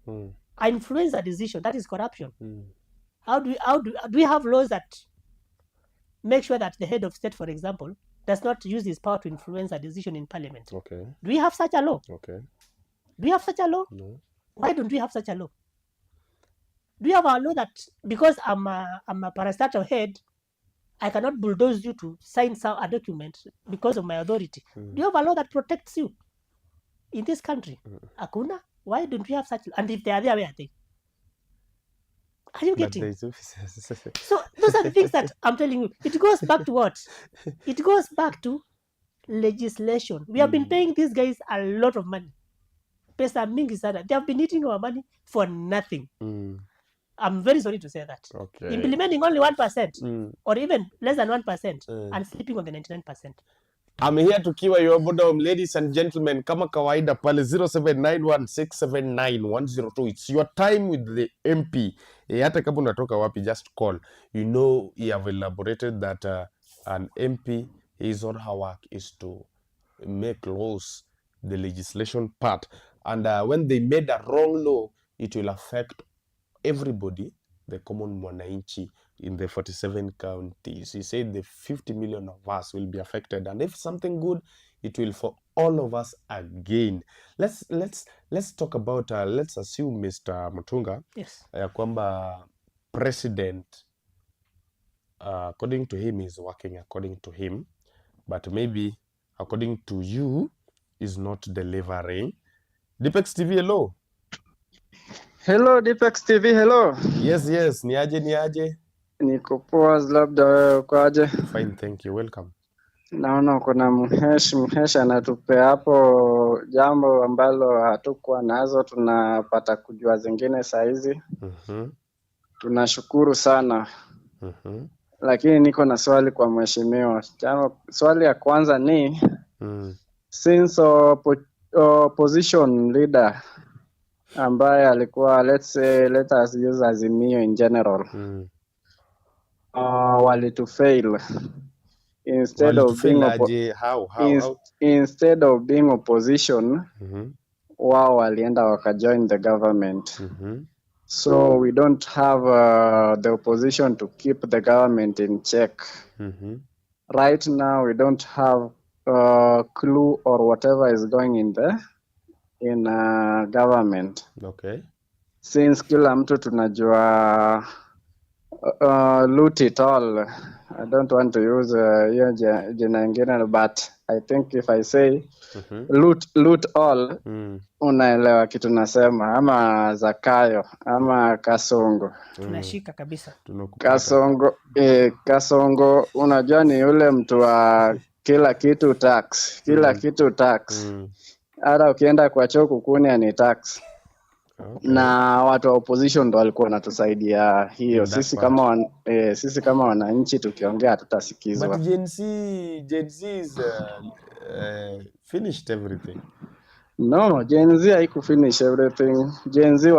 I influence a decision. That is corruption. How do we have laws that make sure that the head of state, for example, does not use his power to influence a decision in parliament? Okay. Do we have such a law? Okay. Do we have such a law? No. Why don't we have such a law? Do we have a law that because I'm a parastatal head, I cannot bulldoze you to sign a document because of my authority? Do you have a law that protects you in this country? Hakuna. Why don't we have such? And if they are there, where are they? Are you But getting? there's officers. So those are the things that I'm telling you. It goes back to what? It goes back to legislation. We have been paying these guys a lot of money. Pesa mingi sana. They have been eating our money for nothing. I'm very sorry to say that. Okay. Implementing only 1% or even less than 1% and sleeping on the 99%. I'm here to kiwa your bottom, ladies and gentlemen. Kama kawaida pale 0791679102. It's your time with the MP. Hata kama unatoka wapi, just call. You know, you have elaborated that an MP, his or her work is to make laws, the legislation part. And when they made a wrong law, it will affect everybody, the common mwananchi in the 47 counties. He said the 50 million of us will be affected, and if something good, it will for all of us again. Let's talk about let's assume Mr. Mutunga, yes, kwamba president according to him is working according to him, but maybe according to you is not delivering. Deepex TV, hello. Hello Deepex TV, hello. Yes, niaje. Niko poa, labda wewe uko aje? Fine, thank you. Welcome. Naona kuna mhesh anatupea hapo jambo ambalo hatukuwa nazo, tunapata kujua zingine saizi. Tunashukuru sana. Lakini niko na swali kwa mheshimiwa. Swali ya kwanza ni since opposition leader ambaye alikuwa let us use Azimio in general walitufail instead of being opposition wao walienda wakajoin the government. So we don't have the opposition to keep the government in check. Right now we don't have clue or whatever is going in government. Okay. Since kila mtu tunajua loot it all. I don't want to use hiyo jina ingine, but I think if I say loot all, unaelewa kitu nasema, ama Zakayo ama Kasongo. Tunashika kabisa. Kasongo unajua ni yule mtu wa kila kitu tax. Hata ukienda kwa choo kukunia ni tax. Okay. Na watu wa opposition ndo walikuwa wanatusaidia hiyo. Sisi kama wananchi tukiongea hatutasikizwa. But Gen Z is finished everything. No, Gen Z haiku finish everything. Gen Z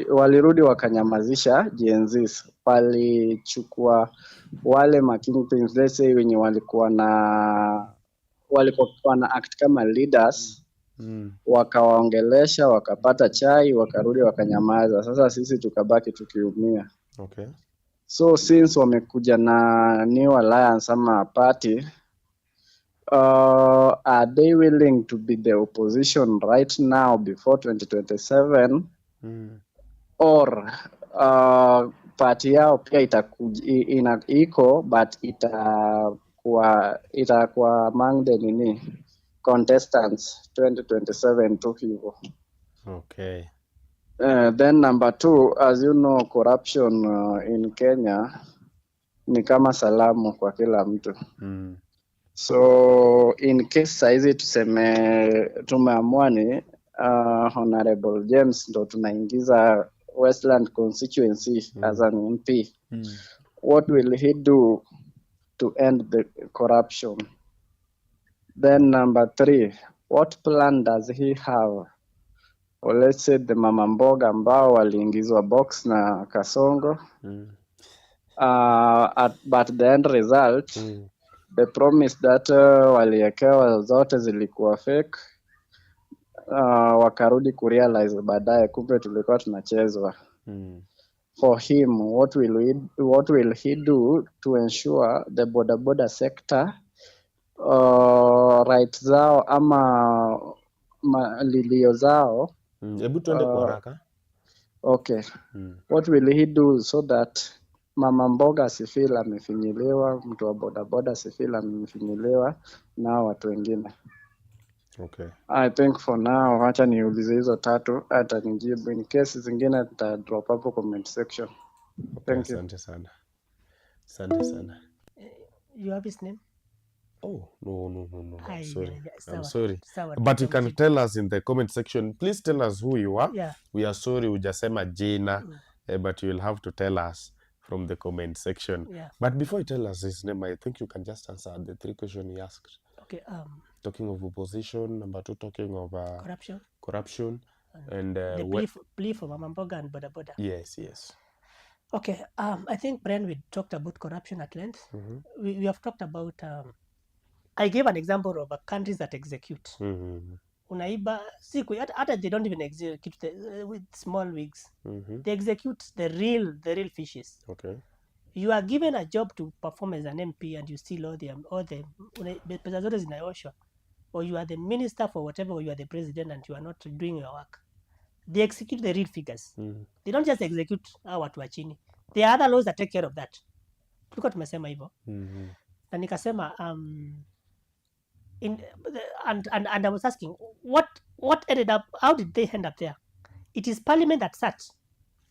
walirudi wakanyamazisha Gen Z. Walichukua wale kingpins, let's say wenye walikuwa na act kama leaders. Wakawaongelesha, wakapata chai, wakarudi wakanyamaza. Sasa sisi tukabaki tukiumia. Okay. So since wamekuja na new alliance ama party, are they willing to be the opposition right now before 2027? Or party yao pia iko but itakuwa among the contestants 2027 tu hivyo. Okay. Then number 2, as you know, corruption in Kenya ni kama salamu kwa kila mtu. So in case saizi tumeamua ni Honorable James ndo tunaingiza Westland constituency as an MP. What will he do to end the corruption? Then number 3, what plan does he have? Or let's say the mama mboga ambao waliingizwa box na Kasongo. But the end result, the promise that waliekewa zote zilikuwa fake. Wakarudi kurealize baadaye kumbe tulikuwa tunachezwa. For him, what will he do to ensure the border sector rights zao ama malilio zao? Hebu tuende kwa haraka. Okay. What will he do so that mama mboga asifeel amefinyiliwa, mtu wa bodaboda asifeel amefinyiliwa na watu wengine? Okay. I think for now acha niulize hizo 3 hata nijibu. In case zingine nita drop hapo comment section. Okay, Thank you. asante sana. Asante sana. You have his name? Oh, no. I'm Ai, sorry. ya, I'm sawa, sorry. sawa, But you can tutamjibu. tell us in the comment section. Please tell us who you are. Yeah. We are sorry hujasema jina, but you will have to tell us from the comment section. Yeah. But before you tell us his name, I think you can just answer the 3 questions he asked. Okay. Talking of opposition, number 2 talking of Corruption. and The plea for Mama Mboga and Boda Boda. yes. Okay. I think Brian, we talked about corruption at length. We have talked about. I gave an example of countries that execute. Unaiba siku hata they don't even execute with small wigs. They execute the real fishes. Okay. You are given a job to perform as an MP and you steal all the pesa zote zinaoshwa, or you are the minister for whatever, or you are the president and you are not doing your work. They execute the real figures. They don't just execute watu wa chini. There are other laws that take care of that. Tulikuwa tumesema hivyo. Na nikasema and I was asking what ended up, how did they end up there? It is parliament that sat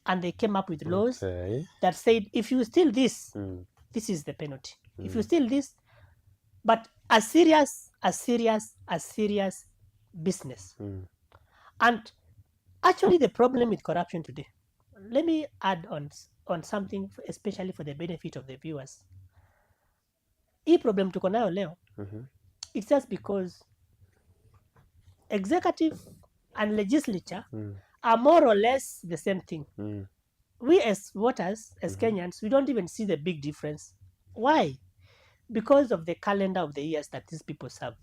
and they came up with laws that said if you steal this, this is the penalty. If you steal this, but a serious business. And actually the problem with corruption today, let me add on something, especially for the benefit of the viewers. Hii problem tuko nayo leo, it's just because executive and legislature are more or less the same thing. We as voters, as Kenyans, we don't even see the big difference. Why? Because of the calendar of the years that these people serve.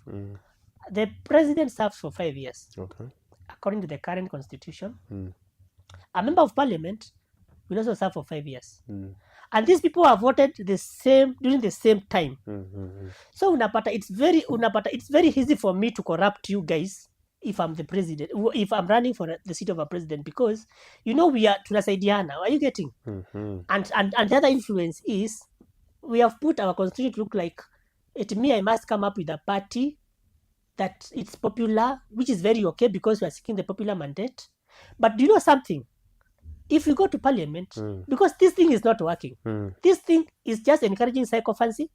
The president serves for 5 years. Okay. According to the current constitution. A member of parliament will also serve for 5 years. And these people are voted during the same time. So it's very easy for me to corrupt you guys if I'm the president, if I'm running for the seat of a president, because we are tunasaidiana. Are you getting? And the other influence is we have put our constitution to look like I must come up with a party that it's popular, which is very okay because we are seeking the popular mandate. But do you know something? If you go to parliament, because this thing is not working, this thing is just encouraging sycophancy.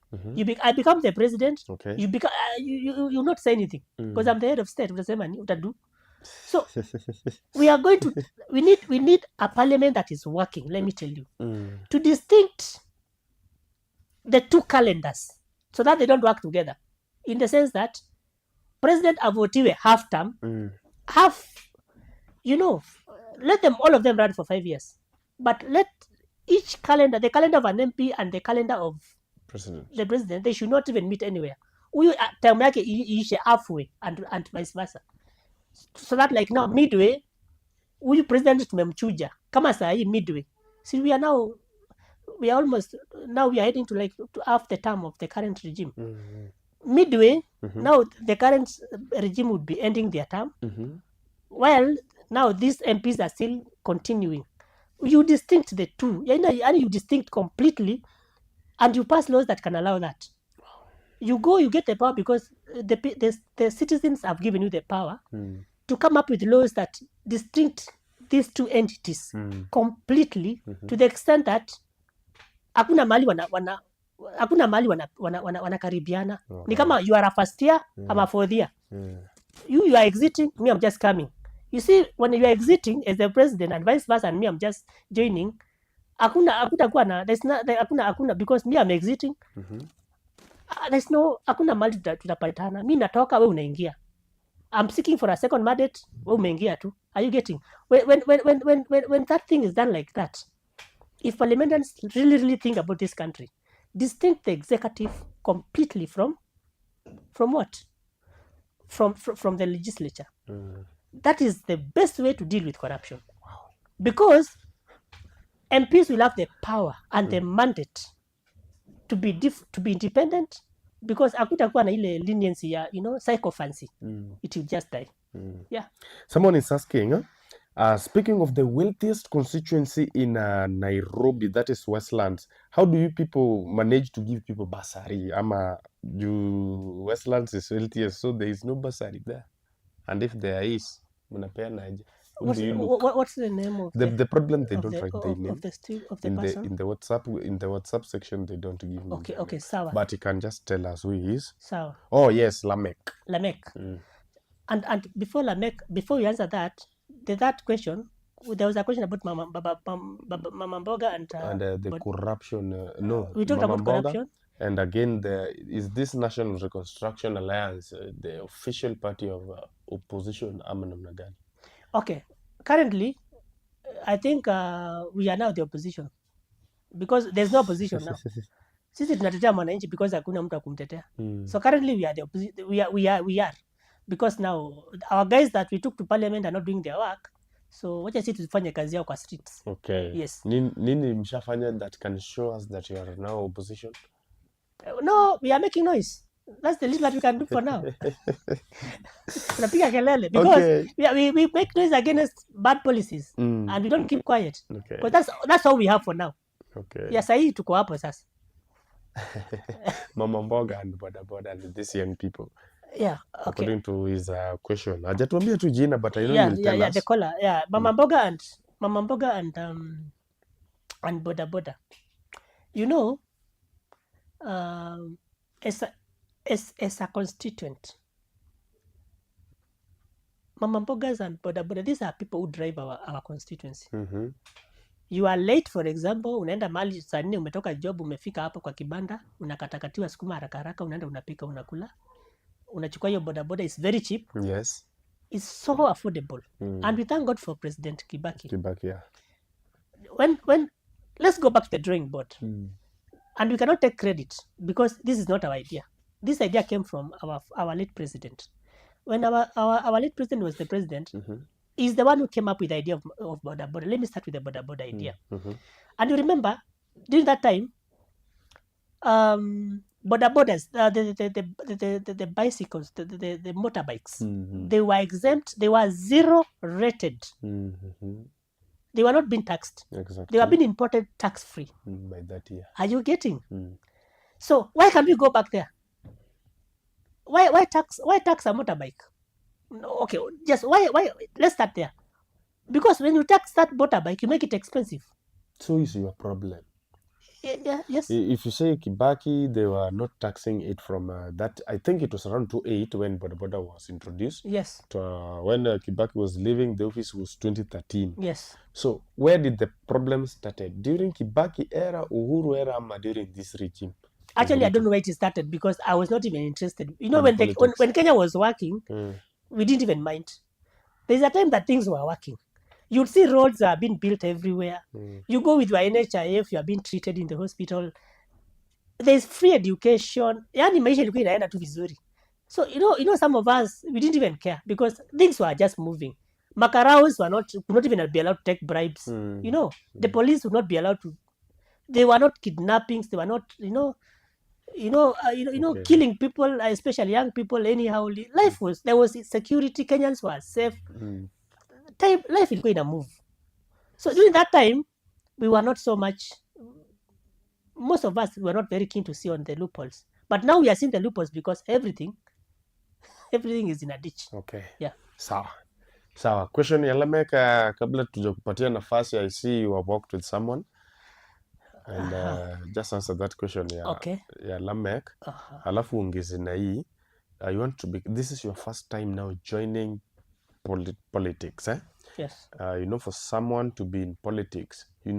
I become the president. Okay. You not say anything because I'm the head of state. So we are going to we need a parliament that is working. Let me tell you, to distinct the two calendars so that they don't work together, in the sense that President avotiwe half term, let them, all of them, run for 5 years, but let each calendar, the calendar of an MP and the calendar of the president, they should not even meet anywhere. Huyu term yake iishe halfway and vice versa, so that like now midway huyu president tumemchuja kama saa hii midway. See, we are almost now we are heading to half the term of the current regime. Midway, now the current regime would be ending their term, while now these MPs are still continuing. You distinct the two, and you distinct completely, and you pass laws that can allow that. You get the power because the citizens have given you the power to come up with laws that distinct these two entities completely, to the extent that hakuna mali wanakaribiana. Ni kama you are a first year, I'm a fourth year. You are exiting, me I'm just coming. You see, when you are exiting as the president and vice versa, and me I'm just joining, hakuna because me I'm exiting. There's no hakuna mali tutapatana. Mi natoka, we unaingia. I'm seeking for a second mandate, we umeingia tu. Are you getting? When that thing is done like that, if parliamentarians really think about this country, distinct the executive completely from what? From the legislature. That is the best way to deal with corruption. Because MPs will have the power and the mandate to be independent, because hakutakuwa na ile leniency ya sycophancy. It will just die. Yeah. Someone is asking, speaking of the wealthiest constituency in Nairobi, that is Westlands, how do you people manage to give people bursary? Westlands is wealthiest, so there is no bursary there. And if there is, mnapeana aje? Who do you look? What's the name of The problem, they of don't the write their name. of the in person? the WhatsApp section, they don't give me their Okay, name. sawa. But you can just tell us who he is. Sawa. Oh yes, Lamek. And before you answer that, that question, there was a question about Mama Mboga And the corruption. No, we talked Mama about Mboga. corruption. And again, is this National Reconstruction Alliance the official party of opposition? Okay, currently, I think we are now the opposition because there's no opposition now. Sisi tunatetea mwananchi because hakuna mtu akumtetea. So currently we are the opposition. We are because now our guys that we took to parliament are not doing their work. So wacha sisi tufanye kazi yao kwa streets. Okay. Yes. Nini mshafanya that can show us that you are now opposition? No, we are making noise. That's the least that we can do for now. Tunapiga kelele because we make noise against bad policies and we don't keep quiet. Okay. Because that's all we have for now. Okay. Yeah, sahi tuko hapo sasa. Mama Mboga and boda and these young people. Yeah, okay. According to his question. Hajatuambia tu jina, but I know you'll tell us. The caller. Yeah, Mama Mboga and boda. You know, as a constituent, Mama Mbogas and boda, these are people who drive our constituency. You are late, for example, unaenda mali saa 4 umetoka job, umefika hapo kwa kibanda, unakatakatiwa sukuma haraka, unaenda unapika, unakula. Unachukua hiyo boda, is very cheap. Yes. It's so affordable. And we thank God for President Kibaki. Yeah. When let's go back to the drawing board. And we cannot take credit because this is not our idea. This idea came from our late president. When our late president was the president, he's the one who came up with the idea of boda. Let me start with the boda idea. And you remember, during that time, bodas, the bicycles, the motorbikes, they were exempt. They were zero rated. They were not being taxed. Exactly. They were being imported tax-free. By that year. Are you getting? So why can't we go back there? Why tax a motorbike? Okay, just why? Let's start there. Because when you tax that motorbike, you make it expensive. So is your problem. Yes. If you say Kibaki, they were not taxing it from that. I think it was around 2008 when boda was introduced. Yes. When Kibaki was leaving, the office was 2013. Yes. So where did the problem started? During Kibaki era, Uhuru era, or during this regime? Actually, I don't know where it started because I was not even interested. You know, when Kenya was working, we didn't even mind. There's a time that things were working. You'd see roads are being built everywhere. You go with your NHIF, you are being treated in the hospital. There's free education. Yani maisha ilikuwa inaenda tu vizuri. So you know, some of us, we didn't even care because things were just moving. Makaraos could not even be allowed to take bribes. You know, the police would not be allowed to. They were not kidnappings. They were not, killing people, especially young people. Anyhow, there was security. Kenyans were safe. Life is going to move. So during that time, we were not so much. Most of us were not very keen to see on the loopholes. But now we are seeing the loopholes because everything is in a ditch. Okay. Yeah. Sawa. Question ya Lameka, kabla tujakupatia nafasi, I see you have worked with someone. And just answer that question ya Lamek. Alafu ongeze na hii. You want to be, this is your first time now joining politics, eh? Yes. For someone to be in politics, I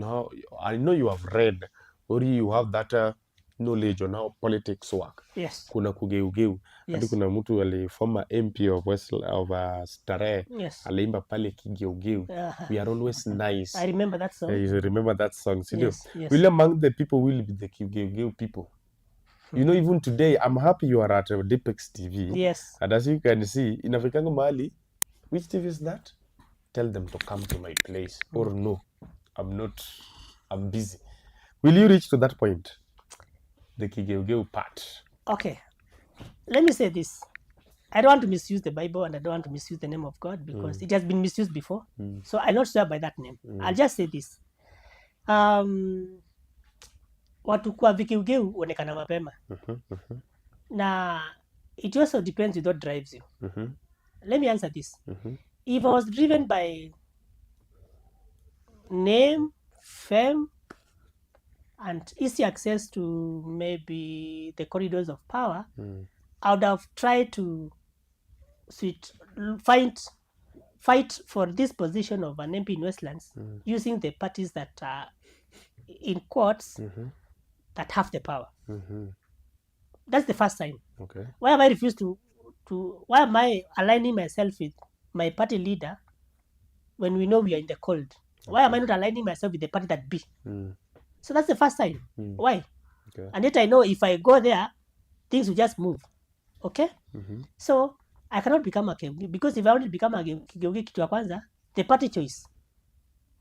know you have read or you have that knowledge on how politics work. Yes. Kuna kugeugeu. Hadi kuna mtu former MP of Starehe. Yes. Aliimba pale kigeugeu. We are always nice. I remember that song. You remember that song, yes. Will among the people will be the kigeugeu people. Even today, I'm happy you are at Deepex TV. Yes. And as you can see, inafikanga mahali, which TV is that? Tell them to come to my place. Or no, I'm busy. Will you reach to that point? The kigeugeu part. Okay. Let me say this. I don't want to misuse the Bible and I don't want to misuse the name of God because it has been misused before. So I'll not swear by that name. I'll just say this. Watu kwa vigeugeu huonekana mapema. Na it also depends with what drives you. Let me answer this. If I was driven by name, fame, and easy access to maybe the corridors of power, I would have tried to fight for this position of an MP in Westlands using the parties that are in courts that have the power. That's the first sign. Okay. Why am I refused to why am I aligning myself with my party leader when we know we are in the cold? Why am I not aligning myself with the party that be? So that's the first sign. Why? Okay. And yet I know if I go there, things will just move. Okay? So I cannot become a Kigeugi, because if I want to become a Kigeugi, kitu ya kwanza, the party choice.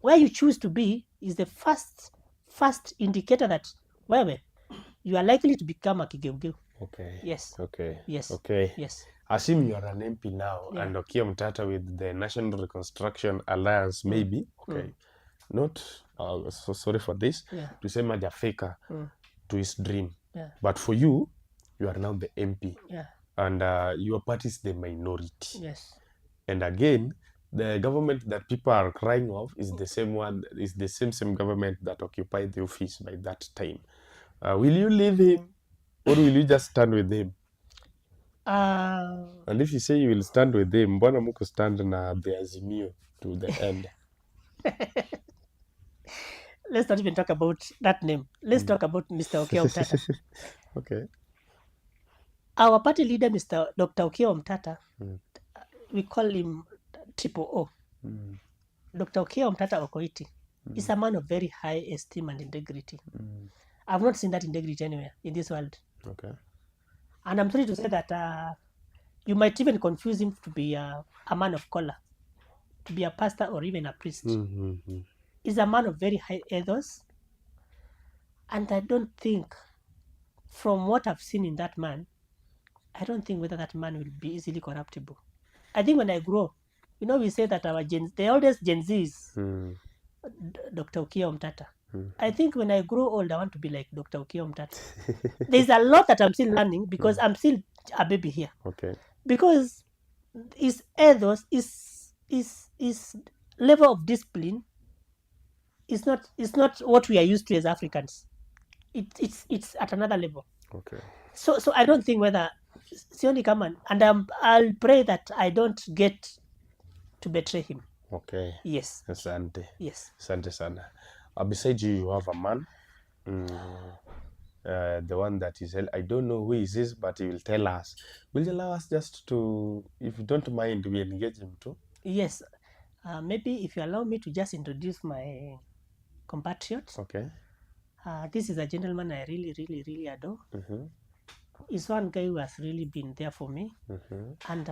Where you choose to be is the first indicator that wewe, you are likely to become a Kigeugi. Okay. Yes. Okay. Yes. Okay. Yes. Assume you are an MP now, Yeah. and Okiya Mtata with the National Reconstruction Alliance, maybe. Okay. Not, so sorry for this. Yeah. Tuseme hajafika to his dream. Yeah. But for you, you are now the MP. Yeah. And your party is the minority. Yes. And again, the government that people are crying of is the same government that occupied the office by that time. Will you leave him, or will you just stand with him? And if you say you will stand with him, mbona muko stand na the Azimio to the end? Let's not even talk about that name. Let's talk about Mr. Okiya Mtata. Okay. Our party leader, Mr. Dr. Okiya Mtata, we call him Triple O. Dr. Okiya Mtata Okoiti is a man of very high esteem and integrity. I've not seen that integrity anywhere in this world. Okay. And I'm sorry to say that you might even confuse him to be a man of color, to be a pastor or even a priest. He's a man of very high ethos. And I don't think, from what I've seen in that man, I don't think whether that man will be easily corruptible. I think when I grow, we say that the oldest Gen Z is Dr. Okiya Mtata. I think when I grow old, I want to be like Dr. Okiya Mtata. There's a lot that I'm still learning because I'm still a baby here. Okay. Because his ethos, his level of discipline is not what we are used to as Africans. It's at another level. Okay. So I don't think whether Sioni come and I'll pray that I don't get to betray him. Okay. Yes. Asante. Yes. Asante sana. Beside you have a man. The one that is, I don't know who he is, but he will tell us. Will you allow us just to, if you don't mind, we engage him too? Yes. Maybe if you allow me to just introduce my compatriot. Okay. This is a gentleman I really, really, really adore. He's one guy who has really been there for me. And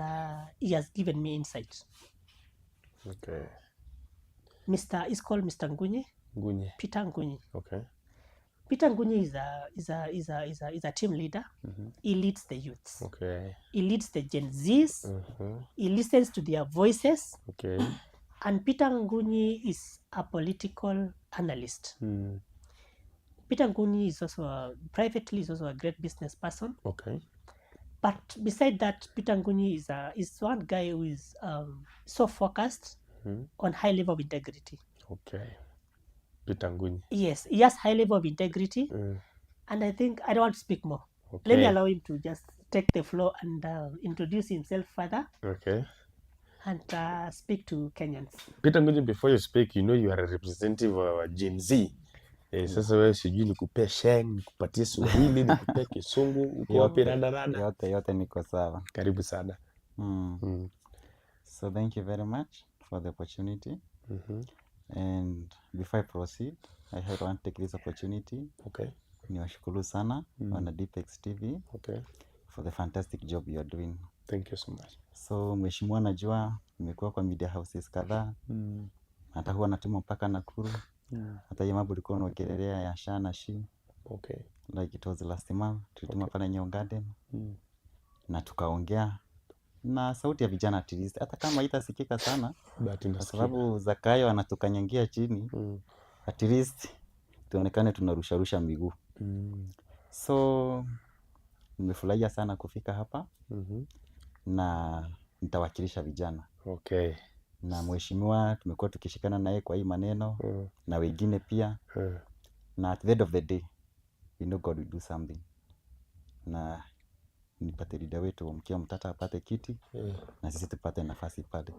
he has given me insight. Okay. He's called Mr. Ngunyi. Ngunyi. Peter Ngunyi. Okay. Peter Ngunyi is a team leader. He leads the youths. Okay. He leads the Gen Zs. He listens to their voices. Okay. And Peter Ngunyi is a political analyst. Peter Ngunyi is also privately is also a great business person. Okay. But beside that, Peter Ngunyi is one guy who is so focused on high level of integrity. Okay. Peter Ngunyi. Yes, he has high level of integrity. And I think I don't want to speak more. Okay. Let me allow him to just take the floor and introduce himself further. Okay. And speak to Kenyans. Peter Ngunyi, before you speak, you are a representative of Gen Z. Sasa wewe sijui nikupee Sheng, nikupatie Swahili, nikupee Kisungu, uko wapi rada? Yote niko sawa. Karibu sana. So thank you very much for the opportunity. And before I proceed, I want to take this opportunity. Okay. Niwashukuru sana wana Deepex TV. Okay. For the fantastic job you are doing. Thank you so much. So mheshimiwa, najua nimekuwa kwa media houses kadhaa. Hata huwa natuma mpaka Nakuru. Hata hiyo mambo ulikuwa unaongelea ya Sha na Shi. Okay. Like it was last month. Tulituma pale Nyayo Garden. Na tukaongea na sauti ya vijana at least. Hata kama haitasikika sana. Kwa sababu Zakayo anatukanyangia chini. At least tuonekane tunarusha miguu. So nimefurahia sana kufika hapa. Na nitawakilisha vijana. Okay. na mheshimiwa tumekuwa tukishikana naye kwa hii maneno na wengine pia na at the end of the day we know God will do something, na nipate leader wetu Mkia Mtata apate kiti na sisi tupate nafasi pale.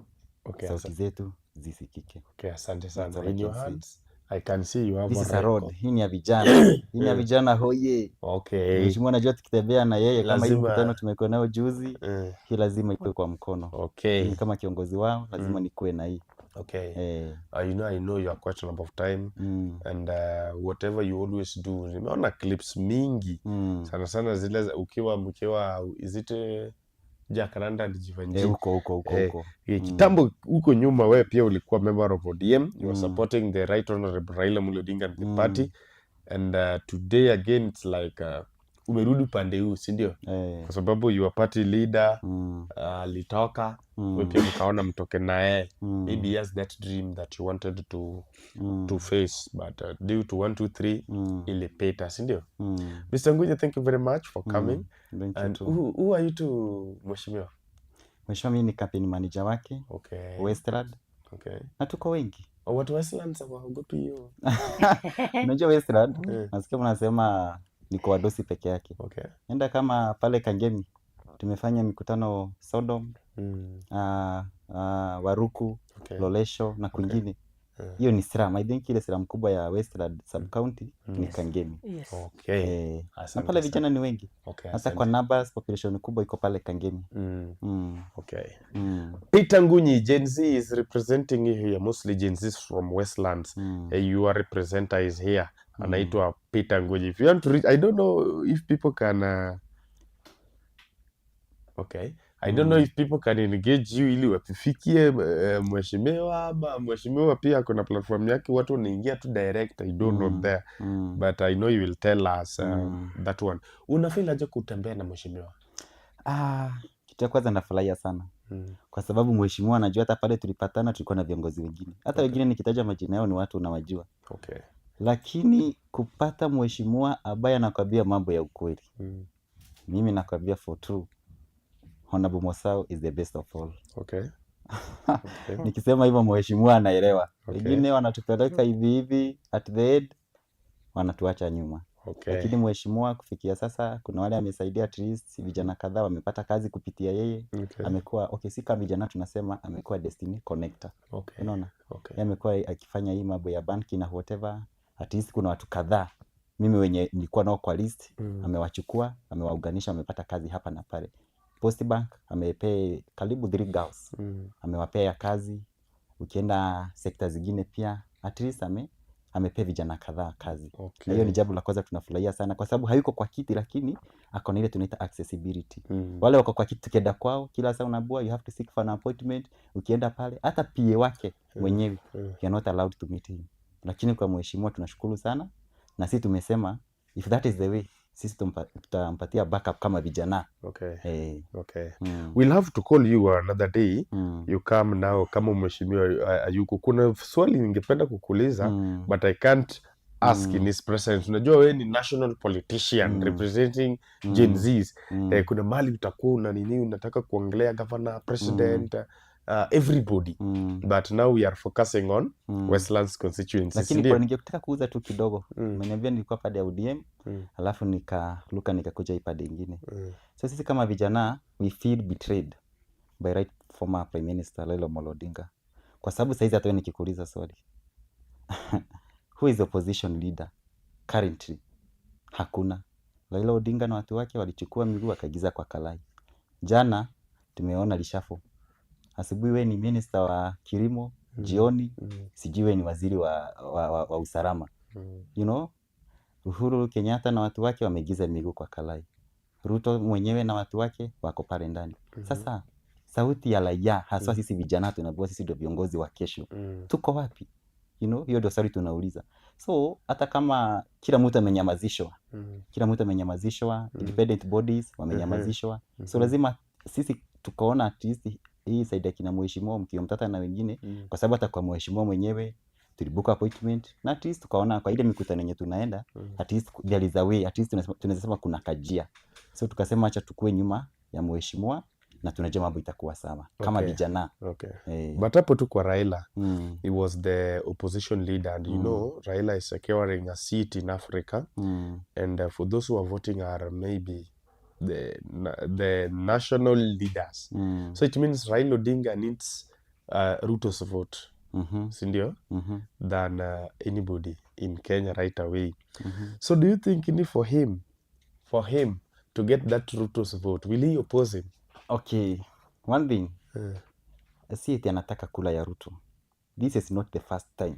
Okay, sauti zetu zisikike. Okay, asante sana. That's all In I your can say. hands, I can see you have This a is a record. road. Hii ni ya vijana. Hii ni ya vijana hoye. Okay. Mheshimiwa anajua tukitembea na yeye kama hii Lazima- mkutano tumekuwa nayo juzi, hii lazima ikuwe kwa mkono. Okay. Mimi kama kiongozi wao lazima nikuwe na hii. Okay. Eh. I know you are quite a number of time and whatever you always do. Nimeona clips mingi sana sana zile ukiwa is it Jacaranda ndijivanji Huko. kitambo huko nyuma, wewe pia ulikuwa member of ODM, you were supporting the right honorable Raila Amolo Odinga and the party, and today again it's like umerudi pande huu, si ndio? Kwa sababu your party leader alitoka, wewe pia mkaona mtoke naye. Maybe he has that dream that you wanted to face, but due to 1 2 3 ilipita, si ndio? Mr. Nguye, thank you very much for coming. And who are you to Mheshimiwa? Mheshimiwa mimi ni campaign manager wake. Okay. Westlands. Okay. Na tuko wengi. What Westlands hawaogopi hiyo? Unajua Westlands, nasikia mnasema ni kwa wadosi peke yake. Okay. Enda kama pale Kangemi tumefanya mikutano Sodom, Waruku, Lolesho na kwingine. Hiyo ni SRAM. I think ile SRAM kubwa ya Westlands sub county ni Kangemi. Yes. Okay. Na pale vijana ni wengi. Okay. Hata kwa numbers population kubwa iko pale Kangemi. Okay. Peter Ngunyi, Gen Z is representing you here, mostly Gen Z from Westlands. Your representative is here. Anaitwa Peter Ngunyi. If you want to reach, I don't know if people can okay. I don't know if people can engage you ili wafikie mheshimiwa, ama mheshimiwa pia kuna platform yake watu wanaingia tu direct. I don't know there. But I know you will tell us that one. Unafeel aje kutembea na mheshimiwa? Kitu ya kwanza nafurahia sana. Kwa sababu mheshimiwa anajua hata pale tulipatana tulikuwa na viongozi wengine. Hata wengine nikitaja majina yao ni watu unawajua. Okay. Lakini kupata mheshimiwa ambaye anakwambia mambo ya ukweli. Mimi nakwambia for true. Honorable Mosao is the best of all. Okay. Nikisema hivyo mheshimiwa anaelewa. Wengine wanatupeleka hivi at the end wanatuacha nyuma. Lakini mheshimiwa kufikia sasa kuna wale amesaidia at least vijana kadhaa wamepata kazi kupitia yeye. Amekuwa si kama vijana tunasema amekuwa destiny connector. Unaona? Yeye amekuwa akifanya hii mambo ya banki na whatever. At least kuna watu kadhaa mimi wenye nilikuwa nao kwa list amewachukua, amewaunganisha, wamepata kazi hapa na pale. Post Bank amepea karibu 3 girls. Amewapea kazi. Ukienda sekta zingine pia at least amepea vijana kadhaa kazi. Na hiyo ni jambo la kwanza tunafurahia sana kwa sababu hayuko kwa kiti lakini ako na ile tunaita accessibility. Wale wako kwa kiti tukienda kwao kila saa unaambiwa you have to seek for an appointment. Ukienda pale hata PA wake mwenyewe you are not allowed to meet him. Lakini kwa mheshimiwa tunashukuru sana na sisi tumesema if that is the way sisi tutampatia backup kama vijana. Okay. We'll have to call you another day. You come now kama mheshimiwa ayuko. Kuna swali ningependa kukuuliza but I can't ask in his presence. Unajua wewe ni national politician representing Gen Zs. Kuna mali utakuwa una nini unataka kuongelea governor, president, everybody. But now we are focusing on Westlands constituency. Lakini kwa ningetaka kuuza tu kidogo. Umeniambia nilikuwa pale ya ODM, alafu nikakuja ipade nyingine. So sisi kama vijana we feel betrayed by right former Prime Minister Raila Amolo Odinga. Kwa sababu saizi hata wewe nikikuuliza swali. Who is the opposition leader currently? Hakuna. Raila Odinga na watu wake walichukua miguu wakagiza kwa Kalai. Jana tumeona lishafo. Asubuhi wewe ni minister wa kilimo, jioni sijui wewe ni waziri wa usalama. You know, Uhuru Kenyatta na watu wake wamegiza miguu kwa Kalai. Ruto mwenyewe na watu wake wako pale ndani. Sasa sauti ya raia hasa sisi vijana tunaambiwa sisi ndio viongozi wa kesho. Tuko wapi? You know, hiyo ndio swali tunauliza. So hata kama kila mtu amenyamazishwa. Independent bodies wamenyamazishwa. So lazima sisi tukaona at least hii saidi kina mheshimiwa Mkia Mtata na wengine kwa sababu hata kwa mheshimiwa mwenyewe tulibuka appointment na at least tukaona kwa ile mikutano yenye tunaenda at least there is a way, at least tunaweza sema kuna kajia. So tukasema acha tukue nyuma ya mheshimiwa na tunajua mambo itakuwa sawa kama Okay. vijana. Okay. But hapo tu kwa Raila, he was the opposition leader, and you know Raila is securing a seat in Africa, and for those who are voting are maybe the national leaders. So it means Raila Odinga needs Ruto's vote, sindio, than anybody in Kenya right away. So do you think for him to get that Ruto's vote, will he oppose him? Okay, one thing, si eti anataka kula ya Ruto. This is not the first time.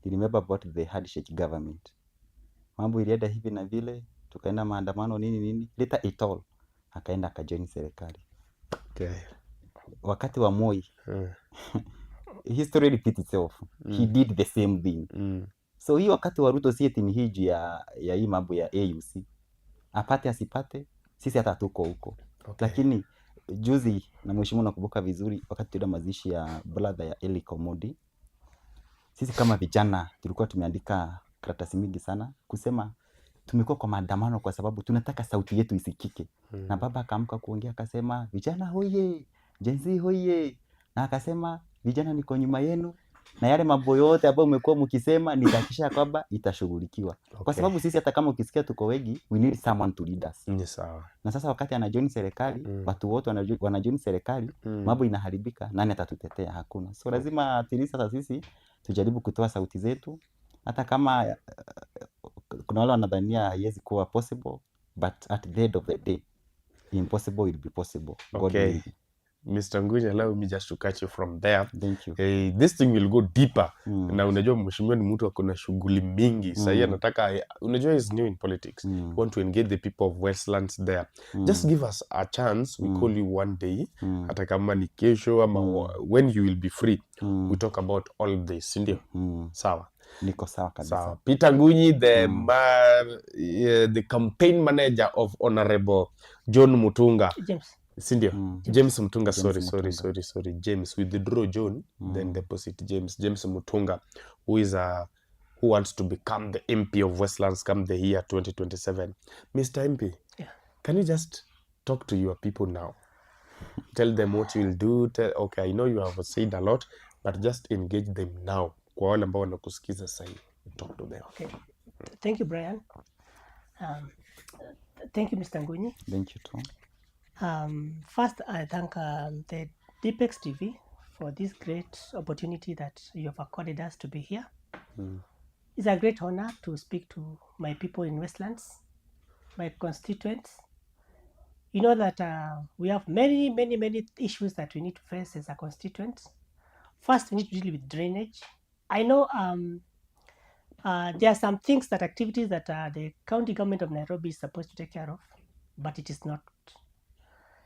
You remember about the handshake government. Mambo ilienda hivi na vile, tukaenda maandamano nini, later it all akaenda akajoin serikali. Okay. Wakati wa Moi, history repeats itself. He did the same thing. So hii wakati wa Ruto si eti ni hii ya hii mambo ya AUC. Apate asipate, sisi hata tuko huko. Okay. Lakini juzi na mheshimiwa nakumbuka vizuri wakati tuenda mazishi ya brother ya Eli Komodi, sisi kama vijana tulikuwa tumeandika karatasi mingi sana kusema tumekuwa kwa maandamano kwa sababu tunataka sauti yetu isikike. Na baba akaamka kuongea akasema vijana hoye, Gen Z hoye, na akasema vijana niko nyuma yenu na yale mambo yote ambayo umekuwa mkisema nitahakikisha kwamba itashughulikiwa. Okay. Kwa sababu sisi hata kama ukisikia tuko wengi, we need someone to lead us. Ni sawa. Na sasa wakati anajoin serikali, watu wote wanajoin serikali, mambo inaharibika, nani atatutetea? Hakuna. So lazima at least sasa sisi tujaribu kutoa sauti zetu, hata kama kuna wale wanadhania haiwezi kuwa possible, but at the end of the day, impossible will be possible. Okay. Mr. Ngunya, allow me just to catch you from there. Thank you. This thing will go deeper. Na unajua mheshimiwa ni mtu akona shughuli mingi. Sasa anataka, unajua is new in politics. Want to engage the people of Westlands there. Just give us a chance. We call you one day. Hata kama ni kesho ama when you will be free. We talk about all this. Ndio? Sawa. Niko sawa kabisa. Sawa. Peter Ngunyi, the campaign manager of Honorable John Mutunga. James. Sindio? James Mutunga, sorry. James, withdraw John, then deposit James Mutunga, who wants to become the MP of Westlands come the year 2027. Mr. MP, can you just talk to your people now? Tell them what you will do. Okay, I know you have said a lot, but just engage them now. Kwa wale ambao wanakusikiza sasa hivi, talk to them. Okay. Thank you, Brian. Thank you, Mr. Ngunyi. Thank you, Tom. First, I thank the Deepex TV for this great opportunity that you have accorded us to be here. It's a great honor to speak to my people in Westlands, my constituents. You know that we have many issues that we need to face as a constituent. First, we need to deal with drainage. I know there are some things activities that the county government of Nairobi is supposed to take care of, but it is not.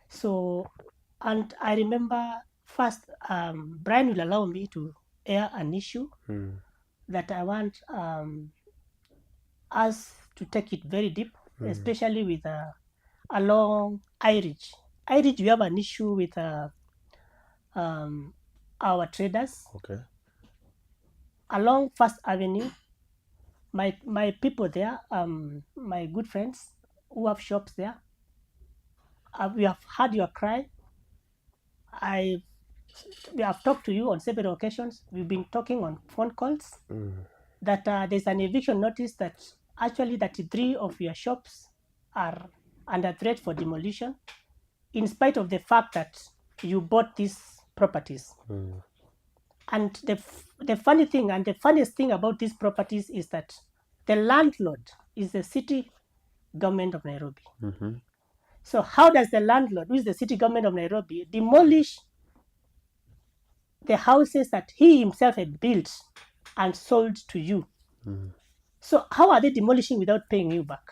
So, and I remember first, Brian will allow me to air an issue that I want us to take it very deep, especially with along iRidge. iRidge, we have an issue with our traders. Okay. Along First Avenue, my people there, my good friends who have shops there, we have heard your cry. We have talked to you on several occasions. We've been talking on phone calls that there's an eviction notice that actually 33 of your shops are under threat for demolition, in spite of the fact that you bought these properties. And the funny thing and the funniest thing about these properties is that the landlord is the city government of Nairobi. So how does the landlord, who is the city government of Nairobi, demolish the houses that he himself had built and sold to you? So how are they demolishing without paying you back?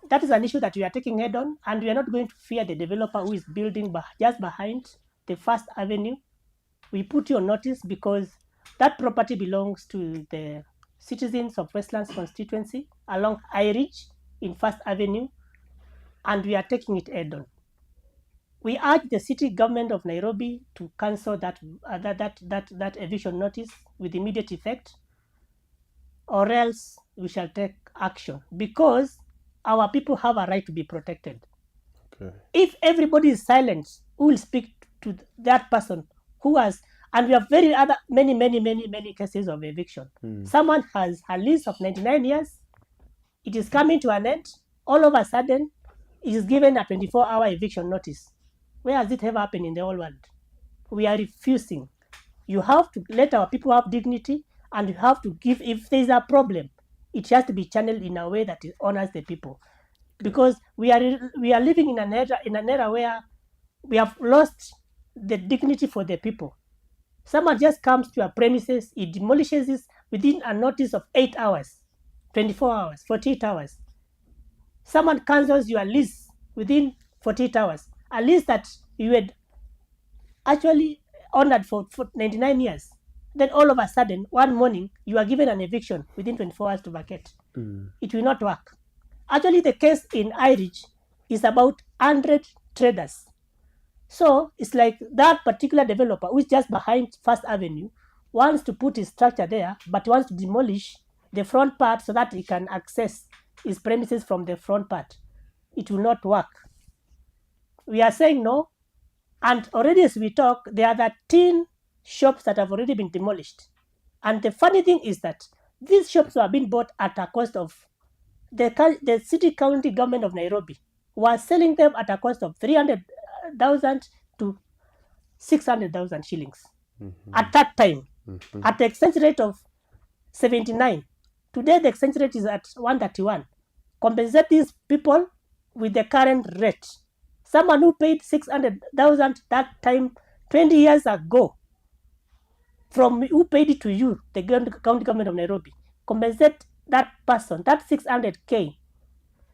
That is an issue that we are taking head on, and we are not going to fear the developer who is building just behind the First Avenue. We put you on notice because that property belongs to the citizens of Westlands constituency along iRidge in First Avenue, and we are taking it head on. We urge the city government of Nairobi to cancel that eviction notice with immediate effect, or else we shall take action, because our people have a right to be protected. Okay. If everybody is silent, who will speak to that person who has, and we have many cases of eviction. Someone has a lease of 99 years, it is coming to an end, all of a sudden, it is given a 24-hour eviction notice. Where has it ever happened in the whole world? We are refusing. You have to let our people have dignity, and you have to give, if there is a problem, it has to be channeled in a way that it honors the people. Because we are living in an era where we have lost the dignity for the people. Someone just comes to your premises, he demolishes it within a notice of 8 hours, 24 hours, 48 hours. Someone cancels your lease within 48 hours, a lease that you had actually honored for 99 years. Then all of a sudden, one morning, you are given an eviction within 24 hours to vacate. It will not work. Actually, the case in Irish is about 100 traders. So it's like that particular developer, who is just behind First Avenue, wants to put his structure there, but wants to demolish the front part so that he can access his premises from the front part. It will not work. We are saying no. And already as we talk, there are 13 shops that have already been demolished. And the funny thing is that these shops were being bought at a cost of, the city county government of Nairobi was selling them at a cost of 300,000 to 600,000 shillings at that time, at the exchange rate of 79. Today, the exchange rate is at 131. Compensate these people with the current rate. Someone who paid 600,000 that time 20 years ago, from who paid it to you, the county government of Nairobi, compensate that person, that 600K,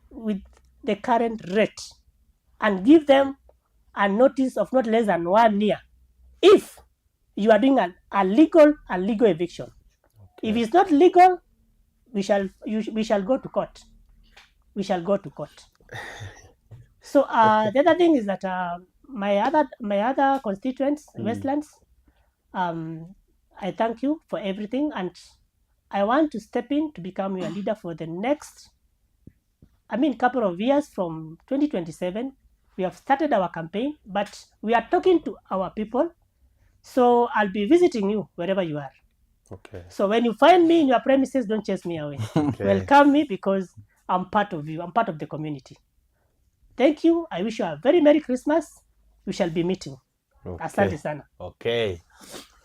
with the current rate, and give them a notice of not less than 1 year if you are doing a legal eviction. Okay. If it's not legal, we shall go to court. We shall go to court. So the other thing is that my other constituents, Westlands, I thank you for everything, and I want to step in to become your leader for the next, couple of years from 2027. We have started our campaign, but we are talking to our people. So I'll be visiting you wherever you are. Okay. So when you find me in your premises, don't chase me away. Okay. Welcome me, because I'm part of you. I'm part of the community. Thank you. I wish you a very Merry Christmas. We shall be meeting. Okay. Asante sana. Okay.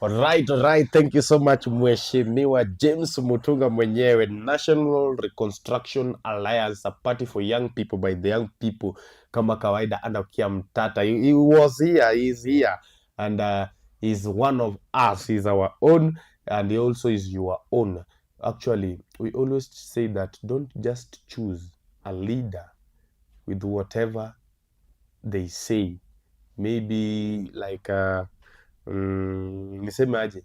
All right. Thank you so much, Mheshimiwa James Mutunga mwenyewe, National Reconstruction Alliance, a party for young people by the young people. Kama kawaida anakia mtata. He was here, he's here. And he's one of us. He's our own, and he also is your own. Actually, we always say that don't just choose a leader with whatever they say. Maybe like nisemaje?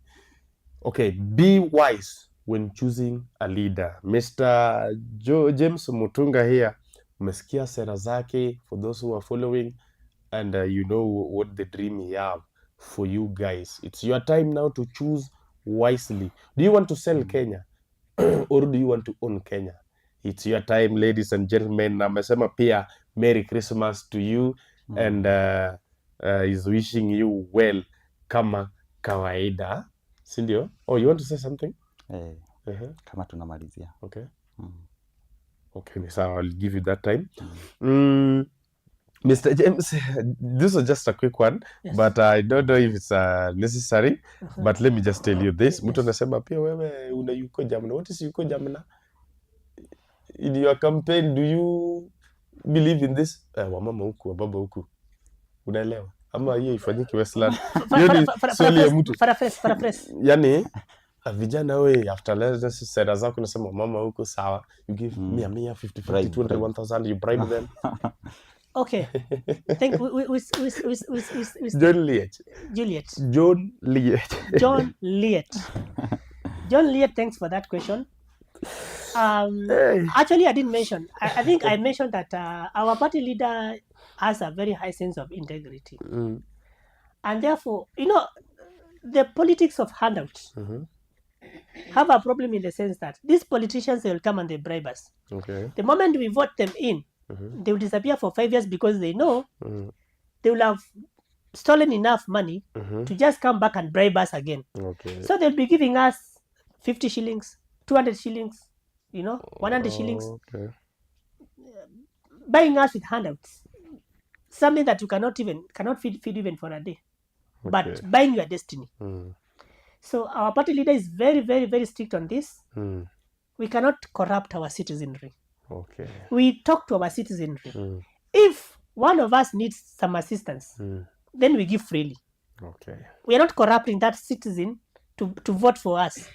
Okay, be wise when choosing a leader. Mr. James Mutunga here, umesikia sera zake for those who are following, and you know what the dream he have for you guys. It's your time now to choose wisely. Do you want to sell Kenya or do you want to own Kenya? It's your time, ladies and gentlemen. Namesema pia Merry Christmas to you, and is wishing you well kama kawaida. Sindio? Oh, you want to say something? Kama tunamalizia. Okay. Okay, so I'll give you that time. Mr. James, this was just a quick one, yes. But I don't know if it's necessary, but let me just tell you this. Mtu anasema pia wewe una yuko jamna. What is yuko jamna? In your campaign, do you believe in this? Wamama huku, wababa huku. Unaelewa? Ama hiyo ifanyike Westland. Hiyo ni swali ya mtu. Paraphrase. Yani, vijana we, after lessons, sera zako unasema mama huku sawa. You give me 50, 200, 1,000, you bribe them. Okay. Thank you. John Liet. John Liet, thanks for that question. Actually, I didn't mention. I think I mentioned that our party leader has a very high sense of integrity. And therefore, the politics of handouts have a problem in the sense that these politicians, they will come and they bribe us. Okay. The moment we vote them in, they will disappear for 5 years because they know they will have stolen enough money to just come back and bribe us again. Okay. So they'll be giving us 50 shillings, 200 shillings, 100 shillings, Okay. buying us with handouts. Something that you cannot feed even for a day, Okay. but buying your destiny. So our party leader is very, very, very strict on this. We cannot corrupt our citizenry. Okay. We talk to our citizenry. If one of us needs some assistance, then we give freely. Okay. We are not corrupting that citizen to vote for us.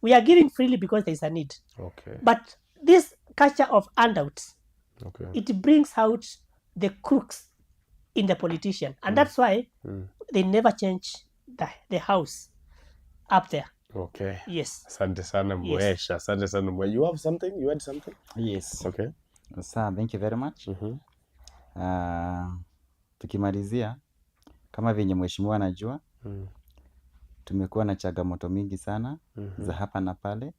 We are giving freely because there is a need. Okay. But this culture of handouts, Okay. it brings out the crooks in the politician. And that's why they never change the house up there. Okay. Yes. Asante sana Mwesha. Asante sana Mwesha. You have something? You had something? Yes. Okay. Sir, thank you very much. Tukimalizia kama venye mheshimiwa anajua tumekuwa na changamoto mingi sana za hapa na pale.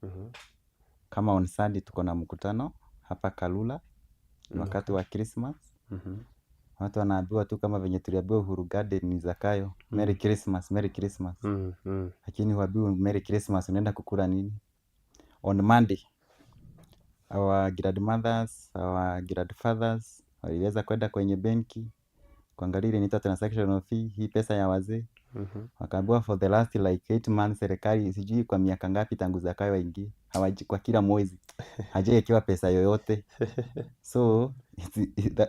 Kama on Sunday tuko na mkutano hapa Kalula wakati wa Christmas. Watu wanaambiwa tu kama venye tuliambiwa Uhuru Garden ni Zakayo, Merry Christmas, Merry Christmas. Lakini huambiwi Merry Christmas unaenda kukula nini? On Monday our grandmothers, our grandfathers waliweza kwenda kwenye benki kuangalia ile inaitwa transactional fee, hii pesa ya wazee. Wakaambiwa for the last like 8 months serikali sijui kwa miaka ngapi tangu Zakayo waingie, kwa kila mwezi hajaekewa pesa yoyote. So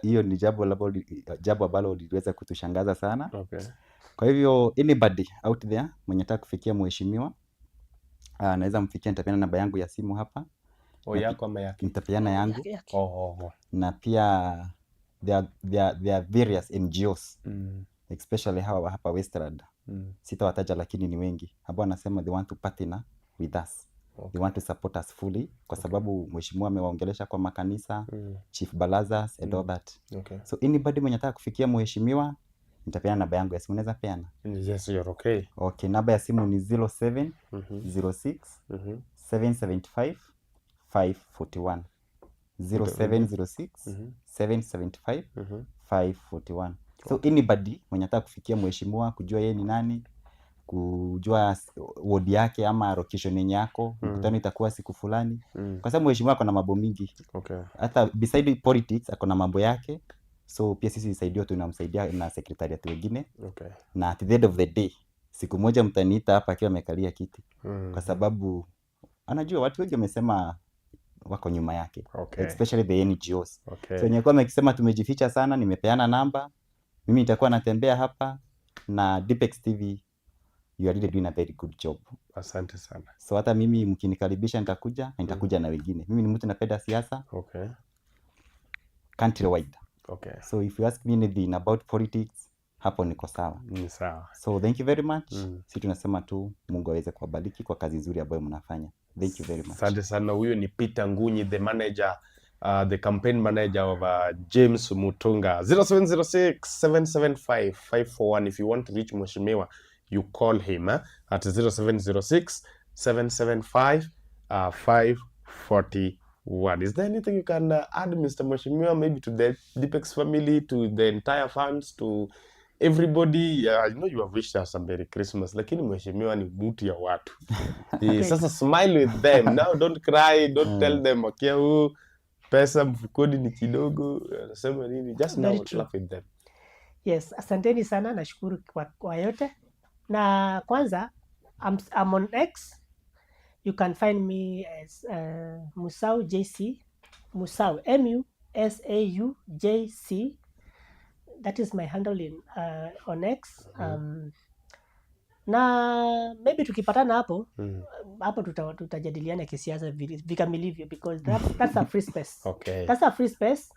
hiyo ni jambo ambalo liliweza kutushangaza sana. Okay. Kwa hivyo anybody out there mwenye anataka kufikia mheshimiwa anaweza mfikia, nitapeana namba yangu ya simu hapa. Yako ama yake? Nitapeana yangu. Na pia there are various NGOs especially hawa hapa Westlands. Sitawataja lakini ni wengi ambao wanasema they want to partner with us. Okay. They want to support us fully kwa sababu mheshimiwa amewaongelesha kwa makanisa, chief balazas and all that. Okay. So anybody mwenye anataka kufikia mheshimiwa nitapeana namba yangu ya simu, naweza peana? Yes, you're okay. Okay, namba ya simu ni 07 06 775 541. 0706 775 541. So anybody mwenye anataka kufikia mheshimiwa, kujua yeye ni nani, kujua ward yake ama location yenye yako, mkutano itakuwa siku fulani. Kwa sababu mheshimiwa ako na mambo mingi. Okay. Hata beside politics ako na mambo yake. So pia sisi saidio tunamsaidia na secretariat wengine. Okay. Na at the end of the day siku moja mtaniita hapa akiwa amekalia kiti. Kwa sababu anajua watu wengi wamesema wako nyuma yake. Okay. Especially the NGOs. Okay. So wenye kwa wamekisema tumejificha sana, nimepeana namba. Mimi nitakuwa natembea hapa na Deepex TV. You are really doing a very good job. Asante sana. So hata mimi mkinikaribisha nitakuja na wengine. Mimi ni mtu napenda siasa. Okay. Countrywide. Okay. So if you ask me anything about politics, hapo niko sawa. Ni sawa. So thank you very much. Sisi tunasema tu Mungu aweze kuwabariki kwa kazi nzuri ambayo mnafanya. Thank you very much. Asante sana. Huyo ni Peter Ngunyi, the manager, the campaign manager of James Mutunga. 0706-775-541. If you want to reach Mheshimiwa, you call him at 0706-775-541. Is there anything you can add, Mr. Mheshimiwa, maybe to the Deepex family, to the entire fans, to everybody? I know you have wished us a Merry Christmas, lakini Mheshimiwa ni mtu ya watu. Sasa smile with them. Now don't cry, don't tell them, okay, pesa mfukoni ni kidogo, nasema nini? Just now laugh with them. Yes, asanteni sana, nashukuru kwa yote. Na kwanza, I'm on X. You can find me as Musau JC. Musau, MUSAUJC. That is my handle on X. Na maybe tukipatana hapo hapo tutajadiliana kisiasa vikamilivyo, because that's a free space. Okay. That's a free space.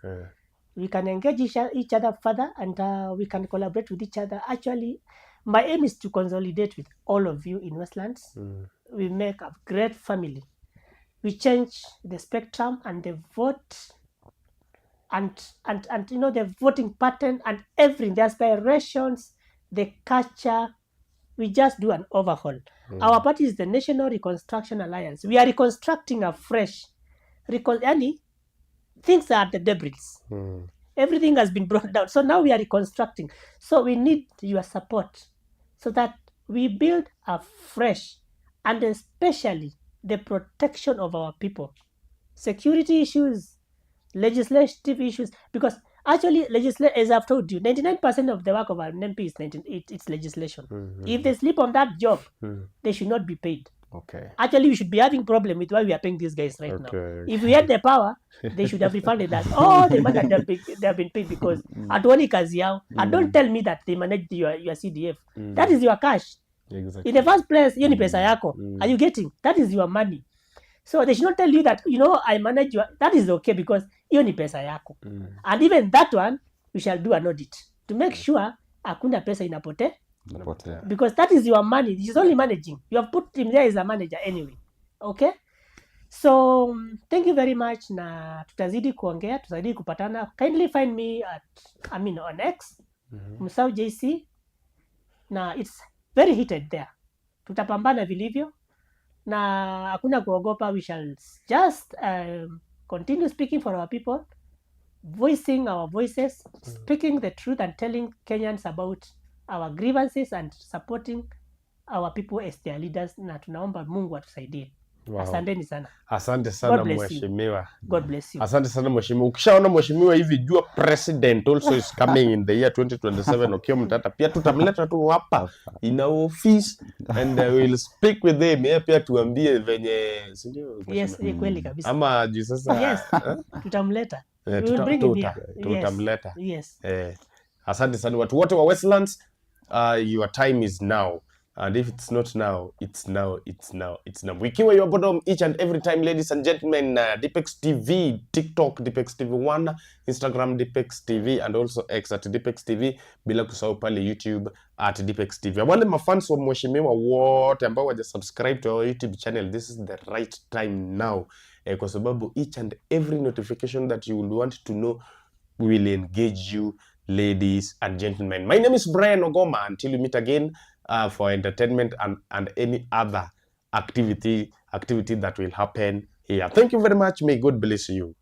We can engage each other further, and we can collaborate with each other. Actually, my aim is to consolidate with all of you in Westlands. We make a great family. We change the spectrum and the vote and the voting pattern and everything, the aspirations, the culture. We just do an overhaul. Our party is the National Reconstruction Alliance. We are reconstructing afresh. things are at the debris. Everything has been brought down. So now we are reconstructing. So we need your support so that we build afresh, and especially the protection of our people. Security issues, legislative issues, because actually, as I've told you, 99% of the work of an MP is it's legislation. If they sleep on that job, they should not be paid. Okay. Actually, we should be having problem with why we are paying these guys right now. If we had the power, they should have refunded us all the money that they have been paid, because hatuoni kazi yao. And don't tell me that they managed your CDF. That is your cash. Exactly. In the first place, hiyo ni pesa yako. Are you getting? That is your money. So they should not tell you that, I manage your, that is okay, because hiyo ni pesa yako. And even that one, we shall do an audit to make sure hakuna pesa inapotea. Because that is your money. He's only managing. You have put him there as a manager anyway. Okay? So thank you very much, na tutazidi kuongea, tutazidi kupatana. Kindly find me on X, Musau JC. Na it's very heated there. Tutapambana vilivyo na hakuna kuogopa. We shall just continue speaking for our people, voicing our voices, speaking the truth and telling Kenyans about our grievances and supporting our people as their leaders, na tunaomba Mungu atusaidie. Wow. Asanteni sana. Asante sana mheshimiwa. God bless you. Asante sana mheshimiwa. Ukishaona mheshimiwa hivi, jua president also is coming in the year 2027. Okio mtata pia tutamleta tu hapa in our office and we'll speak with him. Yeye pia tuambie venye, sindio? Yes, kweli kabisa. Ama juu sasa yes, tutamleta. Tutamleta. Yes. Asante sana watu wote wa Westlands. Your time is now. And if it's not now, it's now. We kill your bottom each and every time, ladies and gentlemen. Deepex TV, TikTok Deepex TV1, Instagram Deepex TV, and also X at Deepex TV. Bila kusahau pale YouTube at Deepex TV. Wale mafans wa mheshimiwa wote ambao waja subscribe to our YouTube channel, this is the right time now. Kwa sababu each and every notification that you will want to know will engage you, ladies and gentlemen. My name is Brian Ogoma. Until we meet again, for entertainment and any other activity that will happen here. Thank you very much. May God bless you.